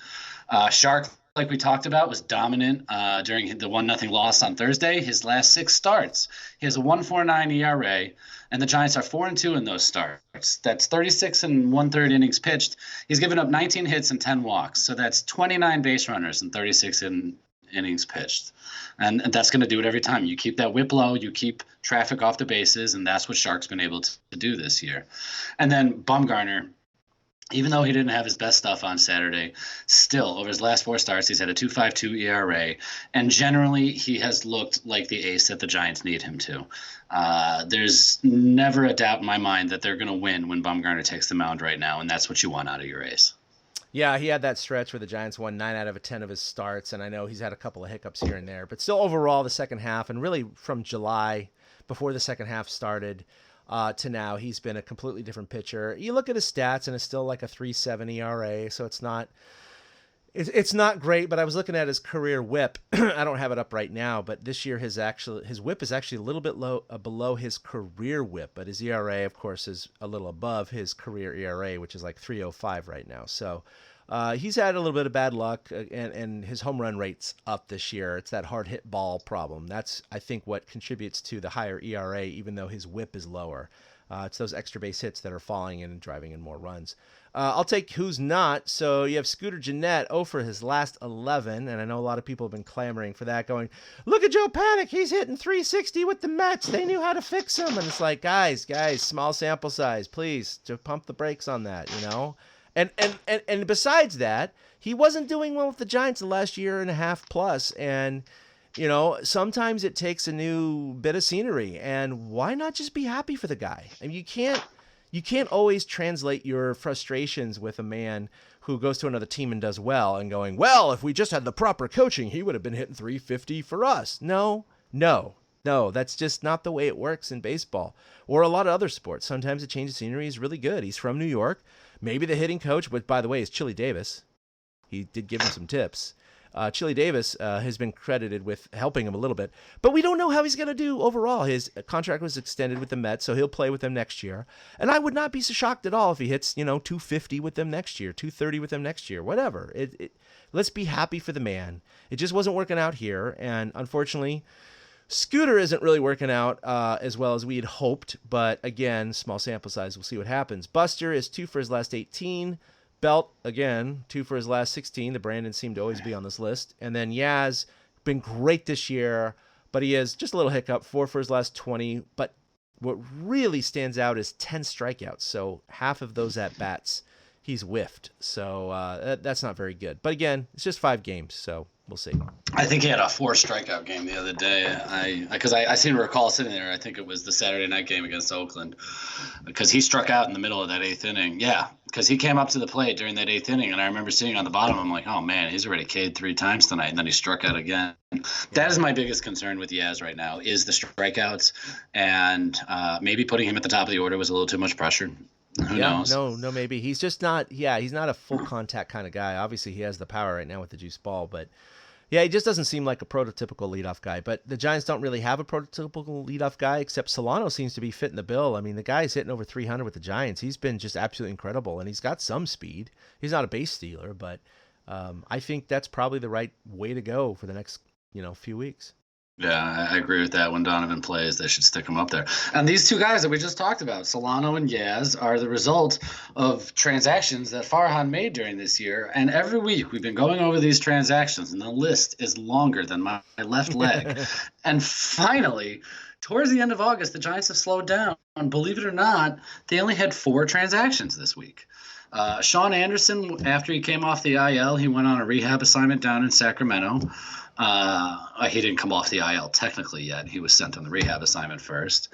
Shark, like we talked about, was dominant during the 1-0 loss on Thursday. His last 6 starts, he has a 1.49 ERA, and the Giants are 4-2 in those starts. That's 36 1/3 innings pitched. He's given up 19 hits and 10 walks, so that's 29 base runners and 36 innings pitched. And that's going to do it every time. You keep that whip low, you keep traffic off the bases, and that's what Shark's been able to do this year. And then Bumgarner, even though he didn't have his best stuff on Saturday, still, over his last 4 starts, he's had a 2.52 ERA, and generally he has looked like the ace that the Giants need him to. There's never a doubt in my mind that they're going to win when Bumgarner takes the mound right now, and that's what you want out of your ace. Yeah, he had that stretch where the Giants won 9 out of 10 of his starts, and I know he's had a couple of hiccups here and there, but still overall the second half, and really from July, before the second half started, to now, he's been a completely different pitcher. You look at his stats, and it's still like a 3.7 ERA, so it's not great. But I was looking at his career WHIP. I don't have it up right now, but this year his WHIP is actually a little bit low below his career WHIP, but his ERA, of course, is a little above his career ERA, which is like 3.05 right now. So he's had a little bit of bad luck, and his home run rate's up this year. It's that hard hit ball problem. That's, I think, what contributes to the higher ERA, even though his WHIP is lower. It's those extra base hits that are falling in and driving in more runs. I'll take who's not. So you have Scooter Gennett, 0 for his last 11, and I know a lot of people have been clamoring for that, going, look at Joe Panic, he's hitting 360 with the Mets. They knew how to fix him. And it's like, guys, small sample size, please, to pump the brakes on that, you know? And besides that, he wasn't doing well with the Giants the last year and a half plus, and you know, sometimes it takes a new bit of scenery, and why not just be happy for the guy? I mean, you can't always translate your frustrations with a man who goes to another team and does well and going, well, if we just had the proper coaching, he would have been hitting 350 for us. No, that's just not the way it works in baseball or a lot of other sports. Sometimes a change of scenery is really good. He's from New York. Maybe the hitting coach, but by the way, is Chili Davis. He did give him some tips. Chili Davis has been credited with helping him a little bit, but we don't know how he's going to do overall. His contract was extended with the Mets, so he'll play with them next year. And I would not be so shocked at all if he hits, 250 with them next year, 230 with them next year, whatever. Let's be happy for the man. It just wasn't working out here, and unfortunately, Scooter isn't really working out as well as we had hoped, but again, small sample size, we'll see what happens. Buster is 2 for his last 18. Belt, again, 2 for his last 16. The Brandon seemed to always be on this list. And then Yaz, been great this year, but he has just a little hiccup, 4 for his last 20. But what really stands out is 10 strikeouts. So half of those at-bats, he's whiffed. So that's not very good. But again, it's just 5 games, so we'll see. I think he had a 4 strikeout game the other day. Because I seem to recall sitting there. I think it was the Saturday night game against Oakland, because he struck out in the middle of that 8th inning. Yeah, because he came up to the plate during that 8th inning, and I remember seeing on the bottom, I'm like, oh man, he's already K'd 3 times tonight, and then he struck out again. That is my biggest concern with Yaz right now, is the strikeouts, and maybe putting him at the top of the order was a little too much pressure. Who knows? No, maybe. He's just not, he's not a full contact kind of guy. Obviously, he has the power right now with the juice ball, but yeah, he just doesn't seem like a prototypical leadoff guy. But the Giants don't really have a prototypical leadoff guy, except Solano seems to be fitting the bill. I mean, the guy's hitting over 300 with the Giants. He's been just absolutely incredible, and he's got some speed. He's not a base stealer, but I think that's probably the right way to go for the next, few weeks. Yeah, I agree with that. When Donovan plays, they should stick him up there. And these 2 guys that we just talked about, Solano and Yaz, are the result of transactions that Farhan made during this year. And every week we've been going over these transactions, and the list is longer than my left leg. And finally, towards the end of August, the Giants have slowed down. Believe it or not, they only had 4 transactions this week. Sean Anderson, after he came off the IL, he went on a rehab assignment down in Sacramento. He didn't come off the IL technically yet. He was sent on the rehab assignment first.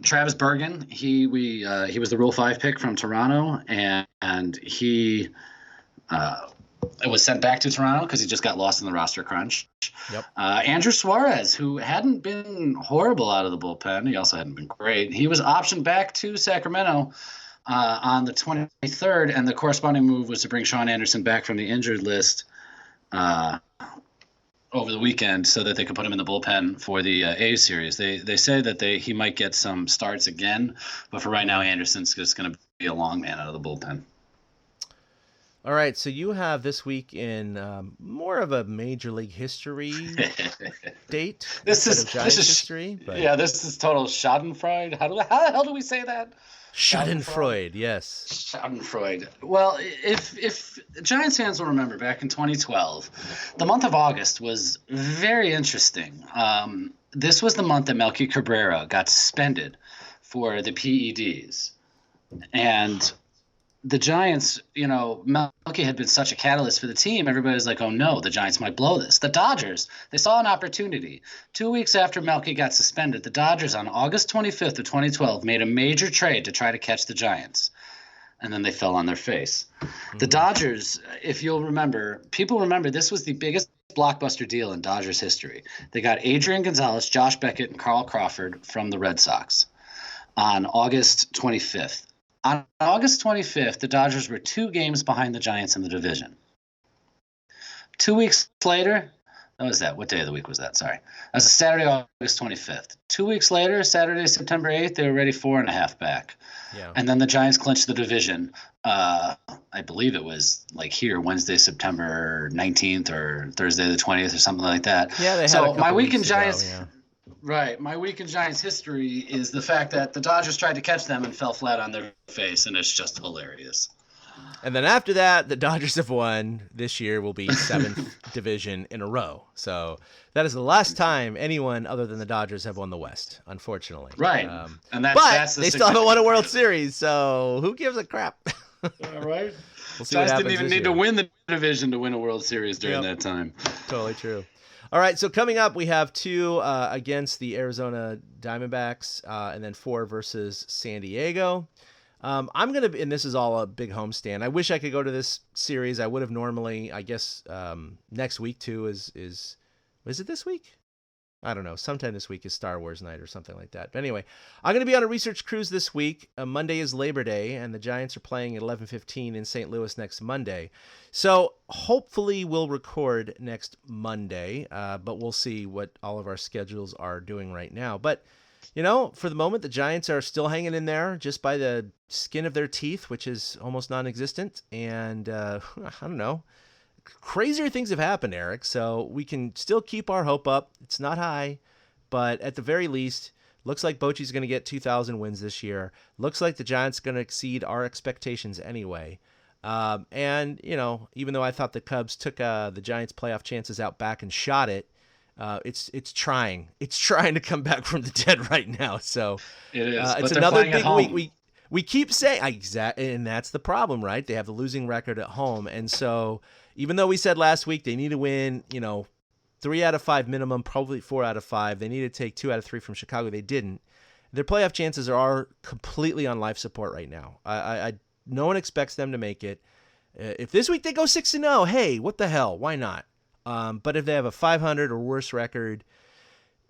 Travis Bergen, he was the Rule 5 pick from Toronto, and he was sent back to Toronto because he just got lost in the roster crunch. Yep. Andrew Suarez, who hadn't been horrible out of the bullpen, he also hadn't been great. He was optioned back to Sacramento on the 23rd, and the corresponding move was to bring Sean Anderson back from the injured list over the weekend so that they could put him in the bullpen for the A's series. They say that he might get some starts again, but for right now, Anderson's just going to be a long man out of the bullpen. All right, so you have this week in more of a Major League history date. This is history. But... Yeah, this is total Schadenfreude. How the hell do we say that? Schadenfreude, yes. Schadenfreude. Well, if Giants fans will remember, back in 2012, the month of August was very interesting. This was the month that Melky Cabrera got suspended for the PEDs, and the Giants, Melky had been such a catalyst for the team. Everybody was like, oh no, the Giants might blow this. The Dodgers, they saw an opportunity. 2 weeks after Melky got suspended, the Dodgers on August 25th of 2012 made a major trade to try to catch the Giants. And then they fell on their face. Mm-hmm. The Dodgers, if you'll remember, people remember this was the biggest blockbuster deal in Dodgers history. They got Adrian Gonzalez, Josh Beckett, and Carl Crawford from the Red Sox on August 25th. On August 25th, the Dodgers were 2 games behind the Giants in the division. 2 weeks later, what day of the week was that? Sorry. That was a Saturday, August 25th. 2 weeks later, Saturday, September 8th, they were already 4.5 back. Yeah. And then the Giants clinched the division. I believe it was Wednesday, September 19th or Thursday the 20th or something like that. Yeah, they had so a couple my week in weeks Giants. Ago, yeah. Right. My week in Giants history is the fact that the Dodgers tried to catch them and fell flat on their face, and it's just hilarious. And then after that, the Dodgers have won. This year will be 7th division in a row. So that is the last time anyone other than the Dodgers have won the West, unfortunately. Right. And that's they still haven't won a World Series, so who gives a crap? Right. We'll see what happens. Didn't even need to win the division to win a World Series during that time. Totally true. All right, so coming up, we have 2 against the Arizona Diamondbacks, and then 4 versus San Diego. I'm going to, and this is all a big homestand. I wish I could go to this series. I would have normally, I guess, next week too is it this week? I don't know. Sometime this week is Star Wars night or something like that. But anyway, I'm going to be on a research cruise this week. Monday is Labor Day, and the Giants are playing at 11:15 in St. Louis next Monday. So hopefully we'll record next Monday, but we'll see what all of our schedules are doing right now. But for the moment, the Giants are still hanging in there just by the skin of their teeth, which is almost non-existent. And I don't know. Crazier things have happened, Eric, so we can still keep our hope up. It's not high, but at the very least, looks like Bochy's going to get 2,000 wins this year. Looks like the Giants are going to exceed our expectations anyway. And, even though I thought the Cubs took the Giants' playoff chances out back and shot it, it's trying to come back from the dead right now. So it is. It's another big week. We keep saying exactly, and that's the problem, right? They have the losing record at home, and so even though we said last week they need to win, 3 out of 5 minimum, probably 4 out of 5. They need to take 2 out of 3 from Chicago. They didn't. Their playoff chances are completely on life support right now. No one expects them to make it. If this week they go 6-0, hey, what the hell? Why not? But if they have a 500 or worse record,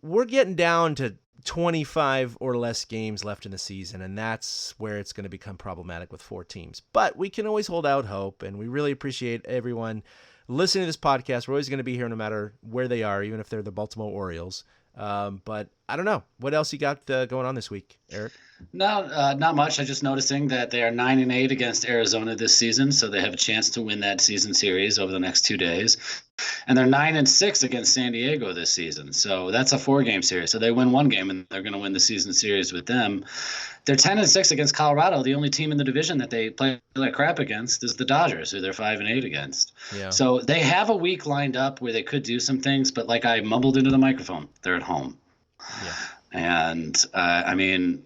we're getting down to 25 or less games left in the season, and that's where it's going to become problematic with 4 teams. But we can always hold out hope, and we really appreciate everyone listening to this podcast. We're always going to be here no matter where they are, even if they're the Baltimore Orioles. But I don't know. What else you got going on this week, Eric? No, not much. I'm just noticing that they are 9-8 against Arizona this season, so they have a chance to win that season series over the next 2 days. And they're 9-6 against San Diego this season, so that's a 4-game series. So they win 1 game, and they're going to win the season series with them. They're 10-6 against Colorado. The only team in the division that they play like crap against is the Dodgers, who they're 5-8 against. Yeah. So they have a week lined up where they could do some things, but like I mumbled into the microphone, they're at home. Yeah. And,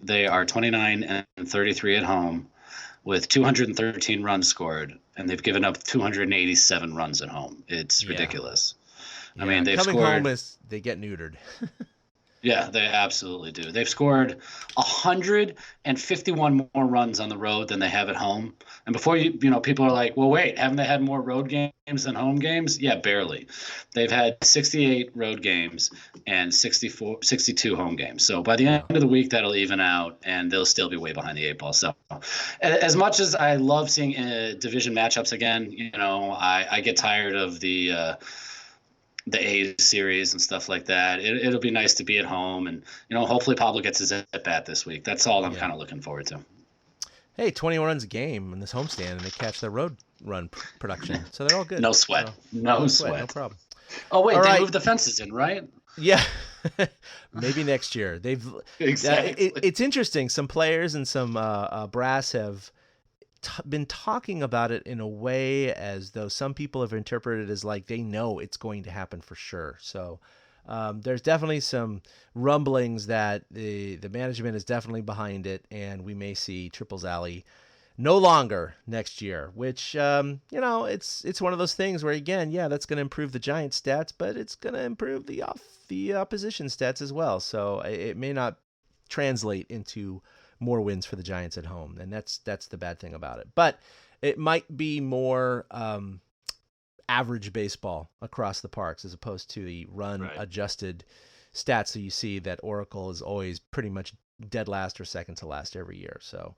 they are 29-33 at home with 213 runs scored, and they've given up 287 runs at home. It's ridiculous. Yeah. They've coming scored, home is they get neutered. Yeah, they absolutely do. They've scored 151 more runs on the road than they have at home. And before people are like, well, wait, haven't they had more road games than home games? Yeah, barely. They've had 68 road games and 62 home games. So by the end of the week, that'll even out, and they'll still be way behind the 8 ball. So as much as I love seeing division matchups again, I get tired of the A's series and stuff like that. It'll be nice to be at home, and hopefully Pablo gets his at bat this week. That's all I'm kind of looking forward to. Hey, 21 runs a game in this homestand, and they catch their road run production, so they're all good. No sweat. So, no sweat. No problem. Oh wait, they moved the fences in, right? Yeah, maybe next year. They've exactly. It's interesting. Some players and some brass have been talking about it in a way as though some people have interpreted it as like they know it's going to happen for sure. So there's definitely some rumblings that the management is definitely behind it, and we may see Triples Alley no longer next year, which, it's one of those things where, again, that's going to improve the Giants' stats, but it's going to improve the opposition stats as well. So it may not translate into more wins for the Giants at home, and that's the bad thing about it. But it might be more average baseball across the parks as opposed to the run-adjusted stats that you see that Oracle is always pretty much dead last or second to last every year. So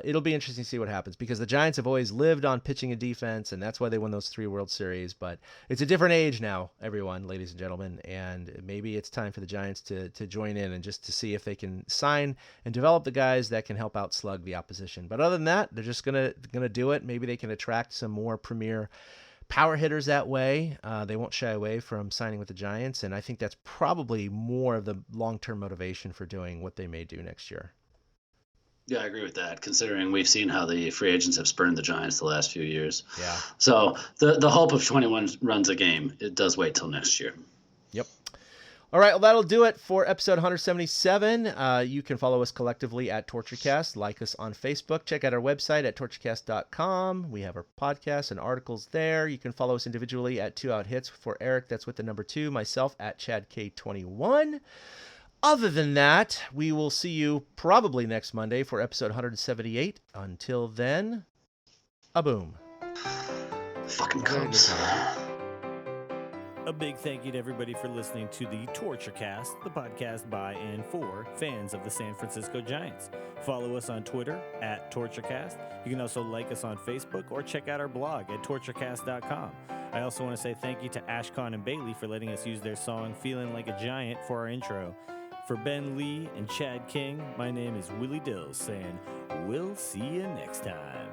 it'll be interesting to see what happens, because the Giants have always lived on pitching and defense, and that's why they won those 3 World Series. But it's a different age now, everyone, ladies and gentlemen, and maybe it's time for the Giants to join in and just to see if they can sign and develop the guys that can help outslug the opposition. But other than that, they're just gonna do it. Maybe they can attract some more premier power hitters that way. They won't shy away from signing with the Giants, and I think that's probably more of the long-term motivation for doing what they may do next year. Yeah, I agree with that, considering we've seen how the free agents have spurned the Giants the last few years. Yeah. So the hope of 21 runs a game, it does wait till next year. Yep. All right, well, that'll do it for episode 177. You can follow us collectively at TortureCast, like us on Facebook, check out our website at torturecast.com. We have our podcasts and articles there. You can follow us individually at 2 Out Hits for Eric, that's with the number 2, myself at ChadK21. Other than that, we will see you probably next Monday for episode 178. Until then, a boom. Fucking Cubs. A big thank you to everybody for listening to the TortureCast, the podcast by and for fans of the San Francisco Giants. Follow us on Twitter at TortureCast. You can also like us on Facebook or check out our blog at torturecast.com. I also want to say thank you to Ashcon and Bailey for letting us use their song Feeling Like a Giant for our intro. For Ben Lee and Chad King, my name is Willie Dills saying, we'll see you next time.